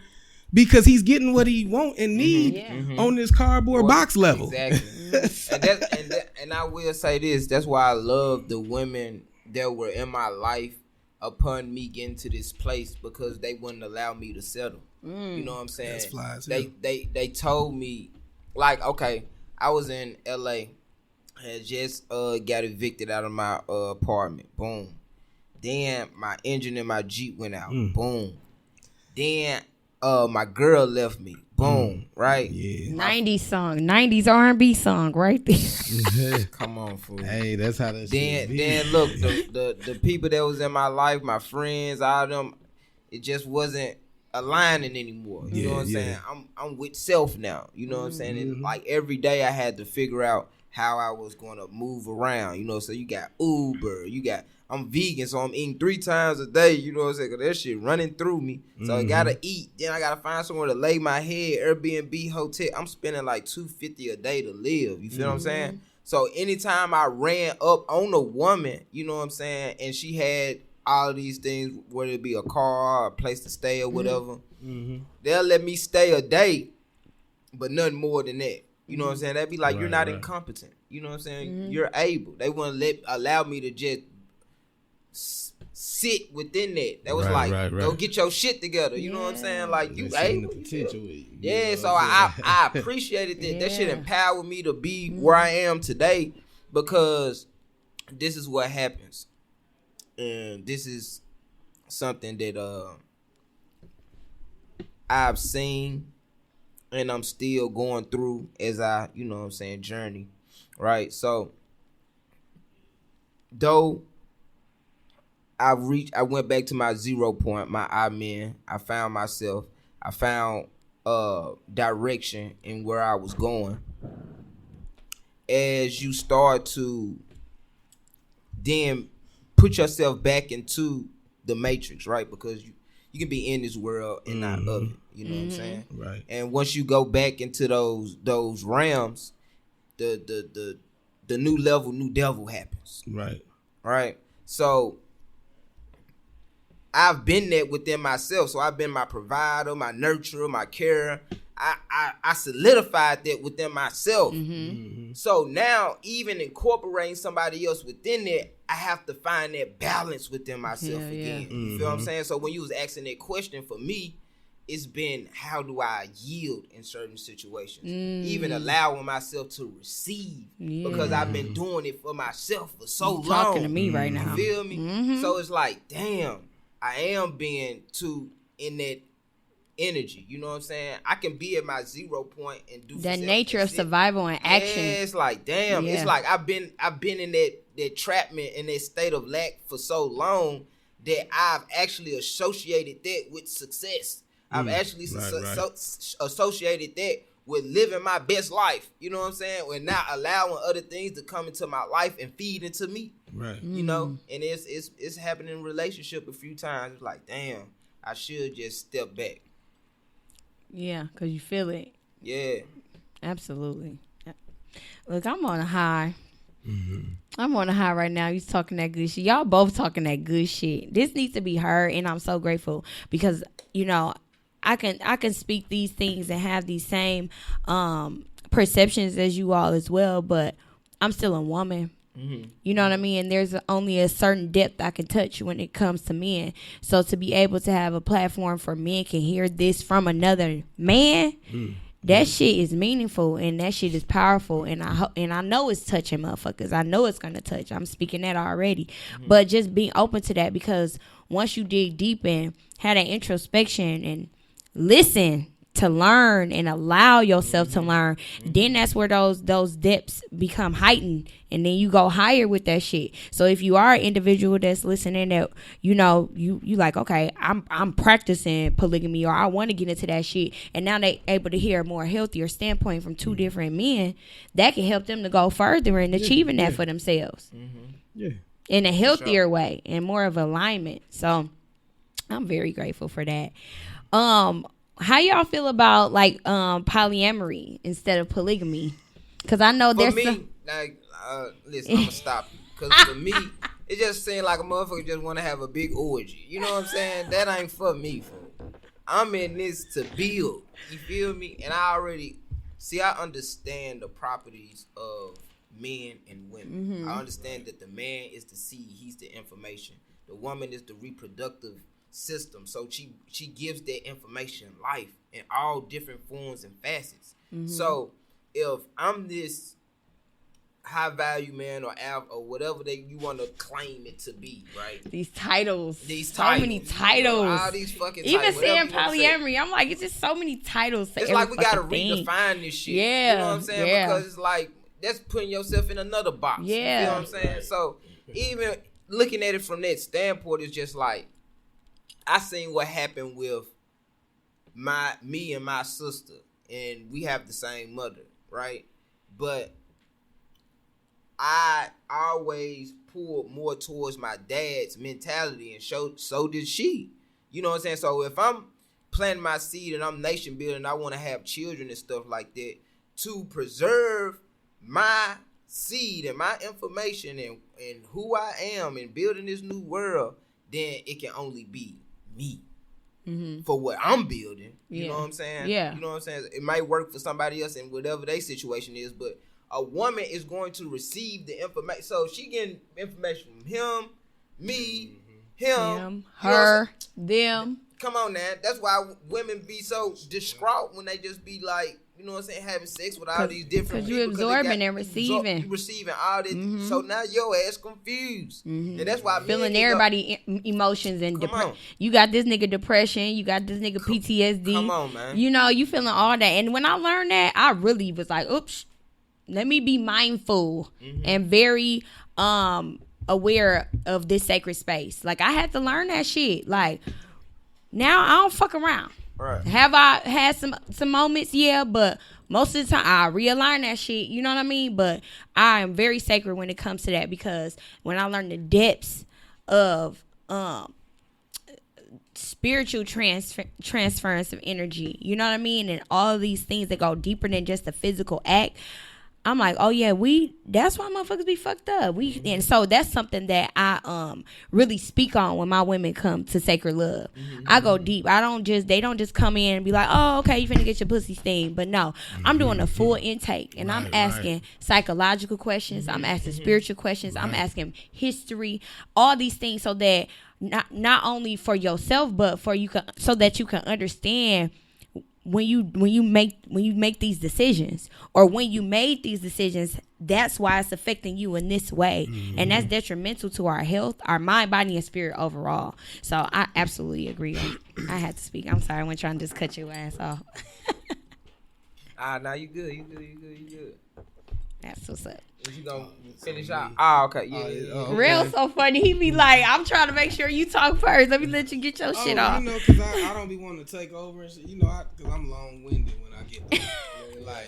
because he's getting what he want and need on this cardboard box level. Exactly. and I will say this. That's why I love the women that were in my life upon me getting to this place, because they wouldn't allow me to settle. You know what I'm saying? That's flies, they told me, like, okay, I was in LA. Had just got evicted out of my apartment. Boom. Then my engine in my Jeep went out. Boom. Then my girl left me. Boom. Right? Yeah. 90s song. 90s R&B song right there. Come on, fool. Hey, that's how that shit be. Then look, the people that was in my life, my friends, all of them, it just wasn't aligning anymore. You know what I'm saying? I'm with self now. You know what I'm saying? And like every day I had to figure out how I was going to move around, you know. So you got Uber, I'm vegan, so I'm eating 3 times a day, you know what I'm saying, 'cause that shit running through me. So I gotta eat, then I gotta find somewhere to lay my head, Airbnb, hotel. I'm spending like $250 a day to live, you feel what I'm saying? So anytime I ran up on a woman, you know what I'm saying, and she had all of these things, whether it be a car or a place to stay or whatever, they'll let me stay a day, but nothing more than that. You know what I'm saying? That'd be like, you're not incompetent. You know what I'm saying? You're able. They wouldn't allow me to just sit within that. That was go get your shit together. You know what I'm saying? Like, you able. Yeah, so I appreciated that. That shit empowered me to be where I am today, because this is what happens. And this is something that I've seen and I'm still going through as I, you know what I'm saying, journey, right? So, though I went back to my 0 point, my amen. I found myself. I found direction in where I was going. As you start to then put yourself back into the matrix, right? Because you can be in this world and not of it. You know what I'm saying? Right. And once you go back into those realms, the new level, new devil happens. Right. Right. So I've been there within myself. So I've been my provider, my nurturer, my carer. I solidified that within myself. So now, even incorporating somebody else within that, I have to find that balance within myself again. You feel what I'm saying? So when you was asking that question, for me, it's been, how do I yield in certain situations? Even allowing myself to receive, because I've been doing it for myself for so long. Talking to me right now. You feel me? So it's like, damn, I am being too in that energy. You know what I'm saying? I can be at my 0 point and do that nature of survival and action. Yeah, it's like, damn. It's like I've been in that trapment and that state of lack for so long that I've actually associated that with success. I've actually associated that with living my best life. You know what I'm saying? And not allowing other things to come into my life and feed into me. Right. You know? And it's happened in relationship a few times. It's like, damn, I should just step back. Yeah, because you feel it. Yeah. Absolutely. Look, I'm on a high. I'm on a high right now. You talking that good shit. Y'all both talking that good shit. This needs to be heard, and I'm so grateful because, you know, I can speak these things and have these same perceptions as you all as well, but I'm still a woman. You know what I mean? And there's only a certain depth I can touch when it comes to men. So to be able to have a platform for men can hear this from another man, That shit is meaningful and that shit is powerful, and I know it's touching motherfuckers. I know it's gonna touch. I'm speaking that already, but just being open to that, because once you dig deep and have that introspection and listen to learn and allow yourself to learn, then that's where those depths become heightened, and then you go higher with that shit. So if you are an individual that's listening that you like, okay, I'm practicing polygamy, or I want to get into that shit, and now they able to hear a more healthier standpoint from two different men, that can help them to go further in achieving that for themselves. In a healthier way and more of alignment. So I'm very grateful for that. How y'all feel about like polyamory instead of polygamy? Because I know there's listen, I'm gonna stop you. Because for me, it just seems like a motherfucker just want to have a big orgy. You know what I'm saying? That ain't for me. I'm in this to build. You feel me? And I understand the properties of men and women. I understand that the man is the seed, he's the information. The woman is the reproductive system, so she gives that information life in all different forms and facets. So if I'm this high value man or whatever you want to claim it to be, right? These titles, so many titles, all these fucking even titles, saying polyamory, I'm like, it's just so many titles. It's like we gotta redefine this shit. Yeah, you know what I'm saying? Because it's like that's putting yourself in another box. Yeah, you know what I'm saying? So even looking at it from that standpoint, it's just like, I seen what happened with me and my sister, and we have the same mother, right? But I always pulled more towards my dad's mentality, and so did she. You know what I'm saying? So if I'm planting my seed and I'm nation building, I want to have children and stuff like that, to preserve my seed and my information and who I am and building this new world, then it can only be me for what I'm building. You know what I'm saying? Yeah. You know what I'm saying? It might work for somebody else in whatever their situation is, but a woman is going to receive the information. So she getting information from him, me, him, her, them. Come on now. That's why women be so distraught when they just be like, you know what I'm saying, having sex with all these different people. Because you absorbing and receiving. You receiving all this. So now your ass confused. And that's why feeling everybody emotions and depression. You got this nigga depression. You got this nigga PTSD. Come on, man. You know, you feeling all that. And when I learned that, I really was like, oops, let me be mindful and very aware of this sacred space. Like, I had to learn that shit. Like, now I don't fuck around. Right. Have I had some moments? Yeah, but most of the time I realign that shit. You know what I mean? But I am very sacred when it comes to that, because when I learned the depths of spiritual transference of energy, you know what I mean, and all of these things that go deeper than just the physical act, I'm like, oh yeah, that's why motherfuckers be fucked up. And so that's something that I really speak on when my women come to Sacred Love. I go deep. They don't just come in and be like, oh, okay, you finna get your pussy steamed. But no, I'm doing a full intake, and I'm asking psychological questions. I'm asking spiritual questions. I'm asking history, all these things, so that not only for yourself, but so that you can understand when you make these decisions, or when you made these decisions, that's why it's affecting you in this way. And that's detrimental to our health, our mind, body, and spirit overall. So I absolutely agree. I had to speak. I'm sorry, I wasn't trying to just cut your ass off. Nah, you good. That's what's up. You gonna finish out? Oh, okay. Yeah. Okay. Real so funny. He be like, I'm trying to make sure you talk first. Let me let you get your shit off. You know, because I don't be wanting to take over and shit. You know, because I'm long-winded when I get there.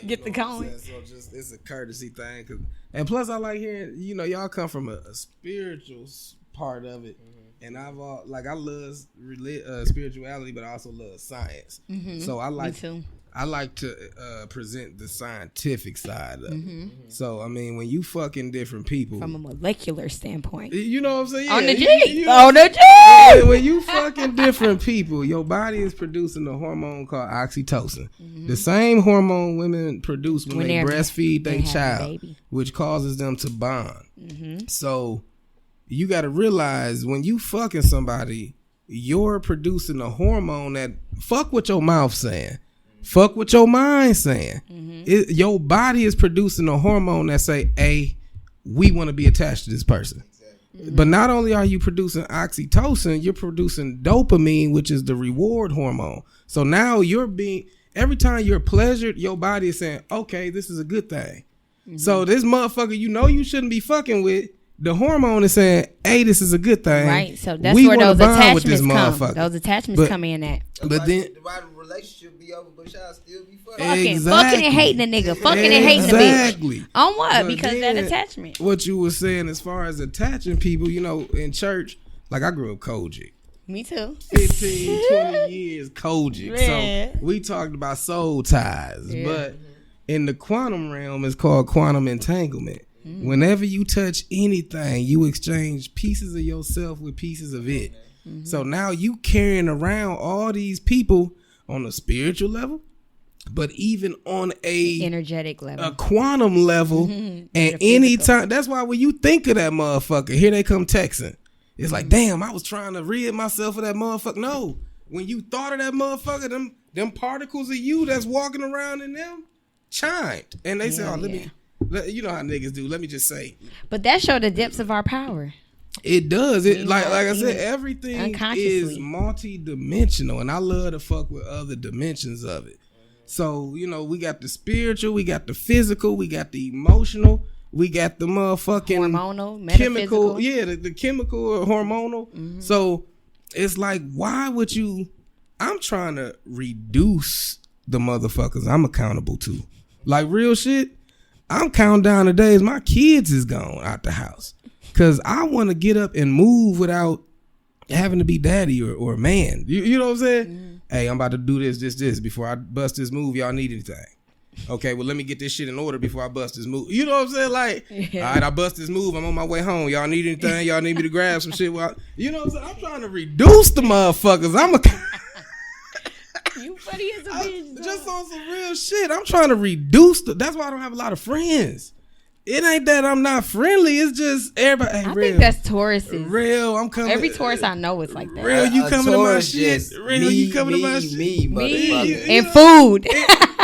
Get the going. So just, it's a courtesy thing. And plus, I like hearing, you know, y'all come from a spiritual part of it. And I love spirituality, but I also love science. So I like to present the scientific side of it. So, I mean, when you fucking different people. From a molecular standpoint. You know what I'm saying? On the G. On the G. When you fucking different people, your body is producing a hormone called oxytocin. The same hormone women produce when they breastfeed their child, which causes them to bond. So, you got to realize when you fucking somebody, you're producing a hormone that fuck what your mouth saying. Fuck what your mind's saying. Your body is producing a hormone that say, hey, we want to be attached to this person. But not only are you producing oxytocin, you're producing dopamine, which is the reward hormone. So now every time you're pleasured, your body is saying, okay, this is a good thing. So this motherfucker you shouldn't be fucking with, the hormone is saying, hey, this is a good thing. Right. So that's where those attachments come. Those attachments come in at. But then the relationship be over, but y'all still be fucking. Fucking and hating a nigga. Fucking and hating a bitch. On what? But because that attachment. What you were saying as far as attaching people, in church, like I grew up Kojic. Me too. 15, 20 years Kojic. So we talked about soul ties. Yeah. But in the quantum realm, it's called quantum entanglement. Whenever you touch anything, you exchange pieces of yourself with pieces of it. So now you carrying around all these people on a spiritual level, but even on a energetic level, a quantum level, and anytime. That's why when you think of that motherfucker, here they come texting. It's like, damn, I was trying to rid myself of that motherfucker. No, when you thought of that motherfucker, them particles of you that's walking around in them chimed, and they said, let me. You know how niggas do. Let me just say. But that showed the depths of our power. It does. It like I said, everything is multi-dimensional, and I love to fuck with other dimensions of it. So we got the spiritual, we got the physical, we got the emotional, we got the motherfucking hormonal, chemical. Yeah, the chemical or hormonal. So it's like, why would you? I'm trying to reduce the motherfuckers I'm accountable to. Like real shit. I'm counting down the days my kids is gone out the house. Cause I want to get up and move without having to be daddy or man. You know what I'm saying? Hey, I'm about to do this before I bust this move. Y'all need anything? Okay, well, let me get this shit in order before I bust this move. You know what I'm saying? Like, all right, I bust this move. I'm on my way home. Y'all need anything? Y'all need me to grab some shit? Well, you know what I'm saying? I'm trying to reduce the motherfuckers. You funny as a bitch. Just on some real shit. I'm trying to reduce that's why I don't have a lot of friends. It ain't that I'm not friendly. It's just everybody. Hey, I think that's Tauruses. Real, I'm coming. Every Taurus I know is like that. Real, you coming to my shit. Real, you coming to my shit. Me. And food.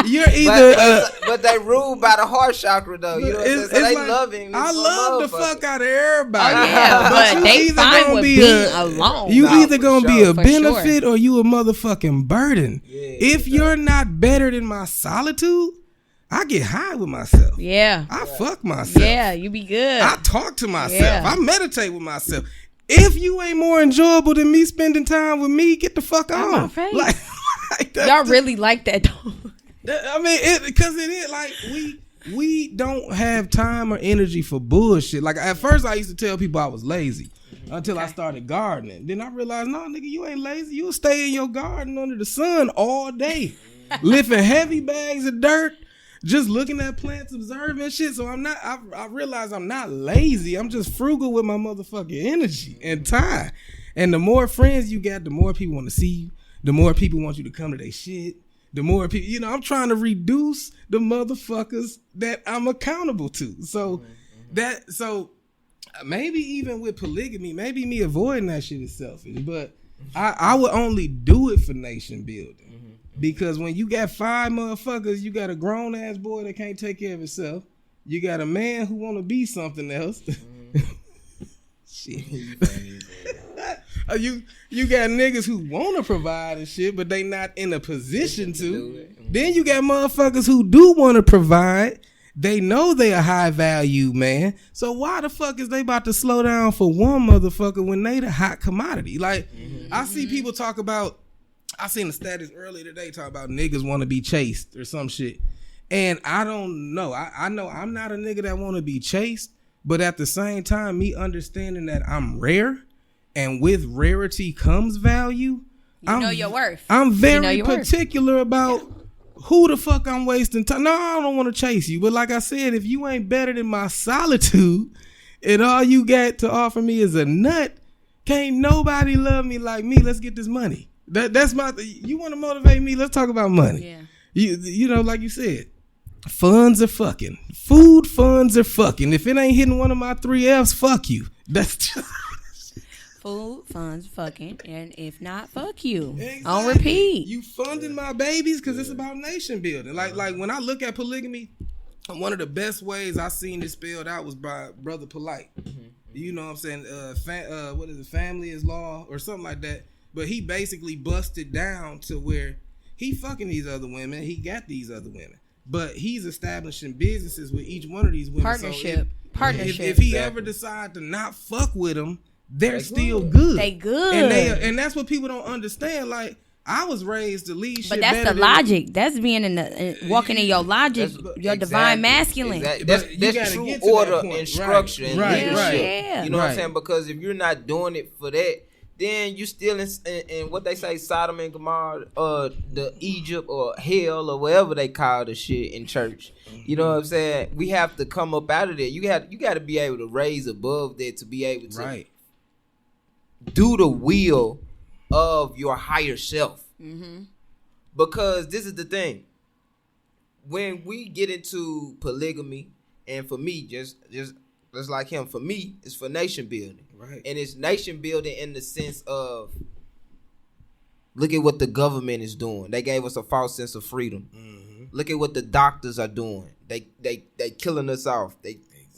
You're either. But they ruled by the heart chakra though. You know what I'm saying? So they like, loving. I love the fuck out of everybody. Oh yeah, but they fine with being alone. You either gonna be a benefit or you a motherfucking burden. Yeah, if you're not better than my solitude, I get high with myself. Yeah. I fuck myself. Yeah, you be good. I talk to myself. I meditate with myself. If you ain't more enjoyable than me spending time with me, get the fuck on. My face. Like y'all really like that though. I mean, because it is like we don't have time or energy for bullshit. Like at first I used to tell people I was lazy until I started gardening. Then I realized, no, nigga, you ain't lazy. You'll stay in your garden under the sun all day, lifting heavy bags of dirt. Just looking at plants, observing shit. So I'm not. I realize I'm not lazy. I'm just frugal with my motherfucking energy and time. And the more friends you got, the more people want to see you. The more people want you to come to their shit. The more people, I'm trying to reduce the motherfuckers that I'm accountable to. So maybe even with polygamy, maybe me avoiding that shit is selfish. But I would only do it for nation building. Because when you got 5 motherfuckers, you got a grown ass boy that can't take care of himself. You got a man who want to be something else. Shit. You got niggas who want to provide and shit, but they not in a position to. Then you got motherfuckers who do want to provide. They know they a high value man. So why the fuck is they about to slow down for one motherfucker when they the hot commodity? Like I see people talk about. I seen a status earlier today talk about niggas want to be chased or some shit. And I don't know. I know I'm not a nigga that want to be chased, but at the same time, me understanding that I'm rare and with rarity comes value. You know your worth. I'm very particular about who the fuck I'm wasting time. No, I don't want to chase you. But like I said, if you ain't better than my solitude and all you got to offer me is a nut, can't nobody love me like me. Let's get this money. That's my. You want to motivate me? Let's talk about money. Yeah. You know, like you said, funds are fucking. Food funds are fucking. If it ain't hitting one of my 3 Fs, fuck you. That's just Food, funds, fucking, and if not, fuck you. Exactly. On repeat. You funding my babies because it's about nation building. Like when I look at polygamy, one of the best ways I seen it spelled out was by Brother Polite. You know what I'm saying? What is it? Family is law or something like that. But he basically busted down to where he fucking these other women. He got these other women. But he's establishing businesses with each one of these women. Partnership. So if he ever decide to not fuck with them, they're still good. They good. And that's what people don't understand. Like, I was raised to lead shit. But that's the logic. That's being walking in your logic, your divine masculine. Exactly. That's true order and structure and leadership. Yeah. You know what I'm saying? Because if you're not doing it for that, then you still in what they say, Sodom and Gomorrah, the Egypt or hell or whatever they call the shit in church. You know what I'm saying? We have to come up out of there. You got to be able to raise above that to be able to do the will of your higher self. Because this is the thing. When we get into polygamy, and for me, just like him, for me, it's for nation building. Right. And it's nation building in the sense of, look at what the government is doing. They gave us a false sense of freedom. Look at what the doctors are doing. They killing us off.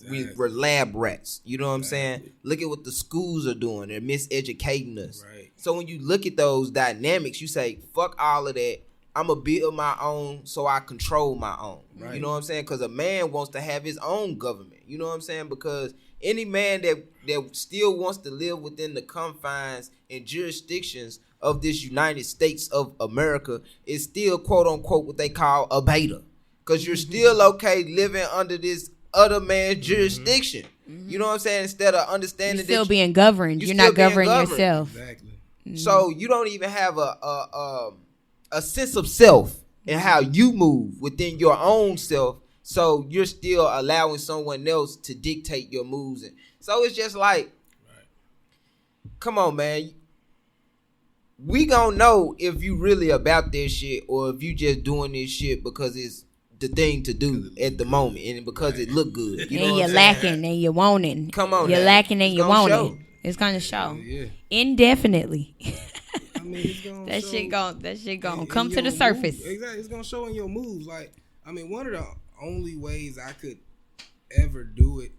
We're lab rats. You know what I'm saying? Look at what the schools are doing. They're miseducating us. Right. So when you look at those dynamics, you say, fuck all of that. I'm going to build my own so I control my own. Right. You know what I'm saying? Because a man wants to have his own government. You know what I'm saying? Because any man that still wants to live within the confines and jurisdictions of this United States of America is still, quote unquote, what they call a beta. Because you're still okay living under this other man's jurisdiction. You know what I'm saying? Instead of understanding you're still being governed. You're not governing yourself. Exactly. So you don't even have a sense of self and how you move within your own self. So you're still allowing someone else to dictate your moves. And so it's just like, come on, man. We gonna know if you really about this shit or if you just doing this shit because it's the thing to do at the moment and because it look good. You know and you're lacking and you want it. Come on, you're now. lacking and It's you want show. it. It's gonna show I indefinitely. mean, it's gonna that show shit gonna come to the surface. Exactly, it's gonna show in your moves. Like, I mean, one of the only ways I could ever do it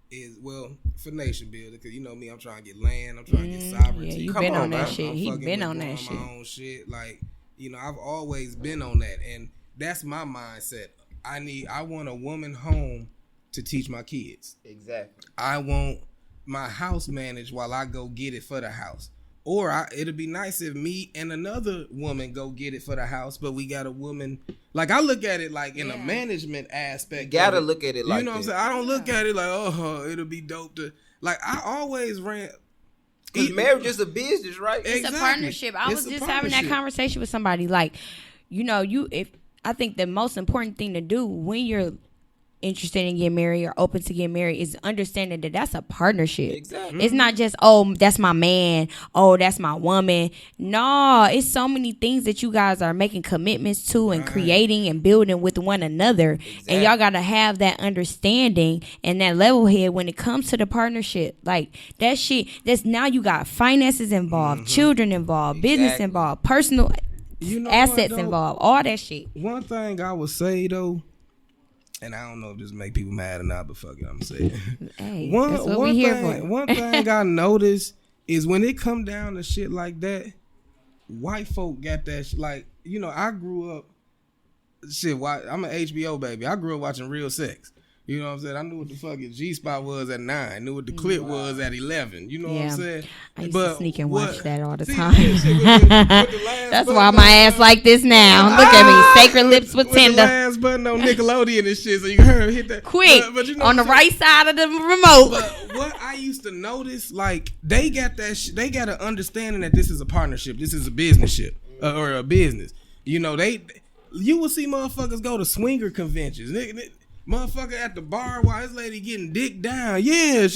is, well, for nation building, because you know me, I'm trying to get land, I'm trying to get sovereignty. Yeah, you been on that shit. He been on that shit. My own shit. Like, you know, I've always been on that, and that's my mindset. I want a woman home to teach my kids. Exactly. I want my house managed while I go get it for the house. Or it'd be nice if me and another woman go get it for the house, but we got a woman. Like, I look at it like in a management aspect. You gotta look at it like that. You know what I'm saying? I don't look at it like, oh, it'll be dope to. Like, I always ran. Because marriage is a business, right? It's a partnership. I was just having that conversation with somebody. Like, you know, I think the most important thing to do when you're interested in getting married or open to getting married is understanding that that's a partnership. Exactly. It's not just, oh, that's my man, oh, that's my woman. No, it's so many things that you guys are making commitments to and creating and building with one another. Exactly. And y'all got to have that understanding and that level head when it comes to the partnership. Like, that shit, that's now you got finances involved, children involved, business involved, personal assets involved, all that shit. One thing I would say, though, and I don't know if this make people mad or not, but fuck it, I'm saying. Hey, that's what we here for. One thing I noticed is when it come down to shit like that, white folk got that like, you know, I grew up, I'm an HBO baby. I grew up watching Real Sex. You know what I'm saying? I knew what the fucking G-spot was at 9. Knew what the clip was at 11. You know what I'm saying? I used to sneak and watch that all the time. That's why my ass like this now. Look at me. Sacred Lips with Tender. The last button on Nickelodeon and shit, so you heard hit that. Quick. But you know on the right side of the remote. But what I used to notice, like, they got that they got an understanding that this is a partnership. This is a business ship. Or a business. You know, you will see motherfuckers go to swinger conventions. Motherfucker at the bar while this lady getting dick down. Yeah,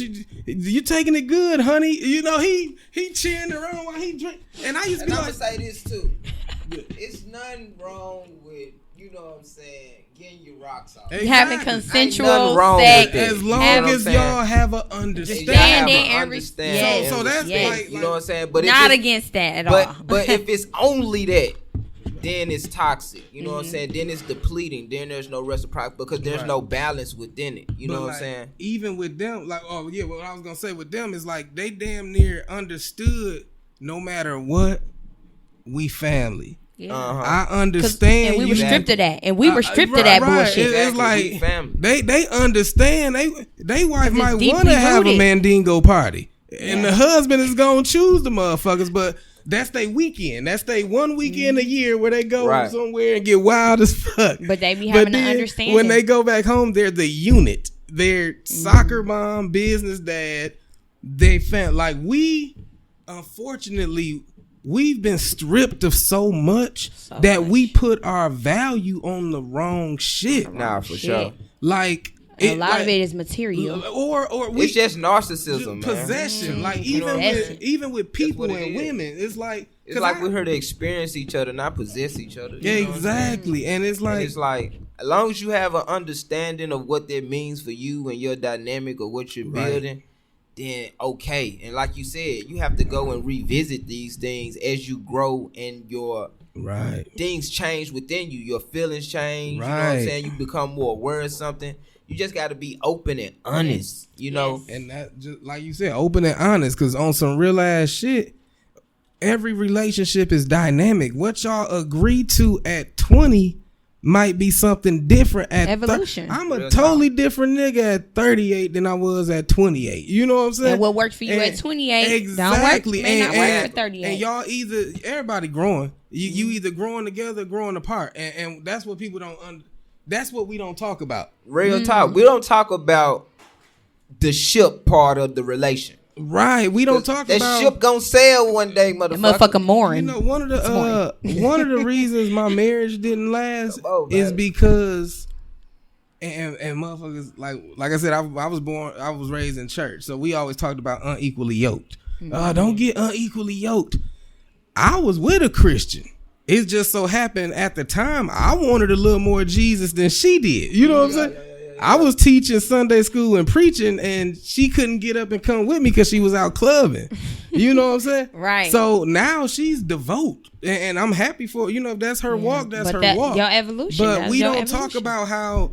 you taking it good, honey. You know, he cheering her on while he drink. And I used to be like, I'm gonna say this too. It's nothing wrong with, know what I'm saying, getting your rocks off. Exactly. Having consensual sex. As long as y'all have an understanding. Yes. So that's like, you know what I'm saying? But not against that at all. But if it's only that, then it's toxic. You know what I'm saying? Then it's depleting. Then there's no reciprocity because there's no balance within it. You know what I'm saying? Even with them, like, what I was gonna say with them is like they damn near understood. No matter what, we family. Yeah. I understand. And we were stripped of that. And we were stripped of that bullshit. It's like they understand. They wife might want to have a Mandingo party, and the husband is gonna choose the motherfuckers, but. That's their weekend. That's their one weekend a year where they go somewhere and get wild as fuck. But they be having an understanding. When they go back home, they're the unit. They're soccer mom, business dad. They like we, unfortunately, we've been stripped of so much that we put our value on the wrong shit. Nah, for sure. Like. A lot of it is material, or it's just narcissism, possession. Like even with people and women, it's like we're here to experience each other, not possess each other. Exactly, and it's like as long as you have an understanding of what that means for you and your dynamic or what you're building, then okay. And like you said, you have to go and revisit these things as you grow and your things change within you. Your feelings change. You know what I'm saying? You become more aware of something. You just got to be open and honest, you know? And that, just like you said, open and honest, because on some real ass shit, every relationship is dynamic. What y'all agree to at 20 might be something different at evolution. I'm a totally different nigga at 38 than I was at 28. You know what I'm saying? And what worked for you at 28 exactly. may not work for 38. And y'all everybody growing. You either growing together, growing apart. And that's what people don't that's what we don't talk about. Real talk. We don't talk about the ship part of the relation. Right. We don't talk about that ship gonna sail one day, motherfucker. Mooring. You know, one of the reasons my marriage didn't last is because and motherfuckers like I said, I was raised in church, so we always talked about unequally yoked. Don't get unequally yoked. I was with a Christian. It just so happened at the time I wanted a little more Jesus than she did. You know what I'm saying? I was teaching Sunday school and preaching, and she couldn't get up and come with me because she was out clubbing. You know what I'm saying? Right. So now she's devout, and I'm happy for if that's her walk, that's her walk. Your evolution. But we don't talk about how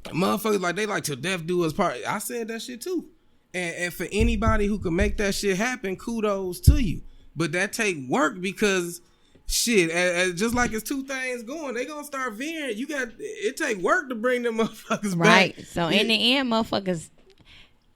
motherfuckers they like till death do us part. I said that shit too, and for anybody who can make that shit happen, kudos to you. But that take work because. Shit, just like it's two things going, they gonna start veering. It take work to bring them motherfuckers back. Right. So in the end, motherfuckers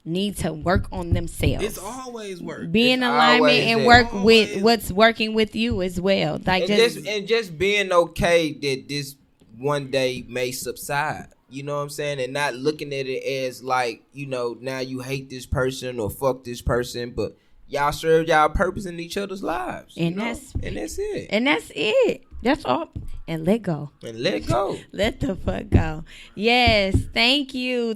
need to work on themselves. It's always work. Be in alignment and work with what's working with you as well. Like just being okay that this one day may subside. You know what I'm saying? And not looking at it as like, now you hate this person or fuck this person, but y'all serve y'all purpose in each other's lives. And that's it. And that's it. That's all. And let go. Let the fuck go. Yes. Thank you.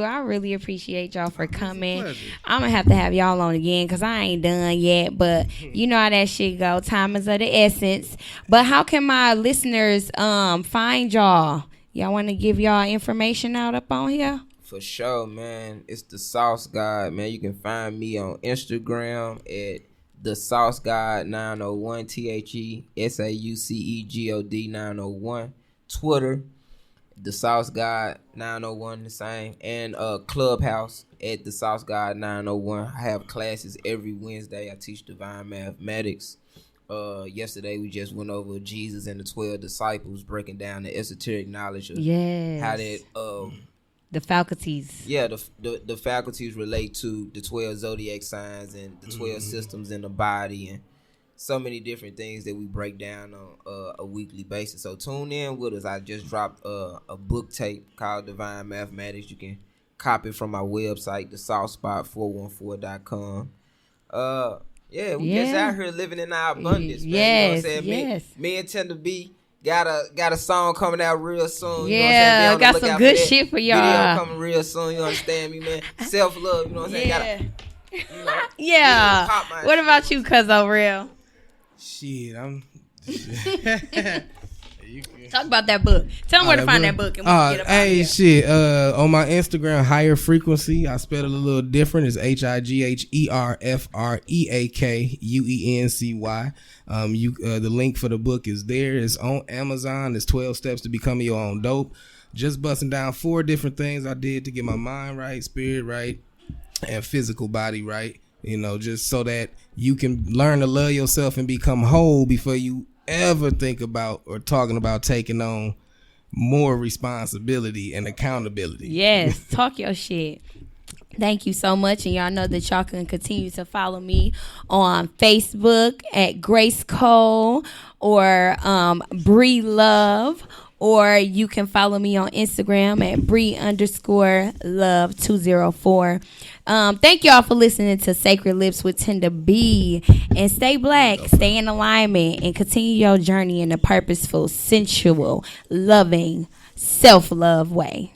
I really appreciate y'all for coming. I'm going to have y'all on again because I ain't done yet. But you know how that shit go. Time is of the essence. But how can my listeners find y'all? Y'all want to give y'all information out up on here? For sure, man. It's the Sauce God, man. You can find me on Instagram at the Sauce God 901, TheSaucegod 901. Twitter, the Sauce God 901, the same. And Clubhouse at the Sauce God 901. I have classes every Wednesday. I teach divine mathematics. Yesterday we just went over Jesus and the 12 disciples, breaking down the esoteric knowledge of how that the faculties. Yeah, the faculties relate to the 12 zodiac signs and the 12 systems in the body and so many different things that we break down on a weekly basis. So tune in with us. I just dropped a book tape called Divine Mathematics. You can copy it from my website, thesaucespot414.com. We just out here living in our abundance, man. You know what I'm saying? Me and Tender B got a song coming out real soon. You know what I'm saying? Got some good shit for y'all. Video coming real soon. You understand me, man? Self-love, you know what I'm saying? What about you, Cuz O'Real? Shit, I'm... Talk about that book. Tell them where to find that book. And we can get up out here. Shit. On my Instagram, Higher Frequency. I spelled it a little different. It's HIGHERFREAKUENCY. The link for the book is there. It's on Amazon. It's 12 Steps to Becoming Your Own Dope. Just busting down 4 different things I did to get my mind right, spirit right, and physical body right. You know, just so that you can learn to love yourself and become whole before you ever think about or talking about taking on more responsibility and accountability. Yes, talk your shit. Thank you so much. And y'all know that y'all can continue to follow me on Facebook at Grace Cole or Bree Love. Or you can follow me on Instagram at Bree_love204. Thank y'all for listening to Sacred Lips with Tender B. And stay black, stay in alignment, and continue your journey in a purposeful, sensual, loving, self-love way.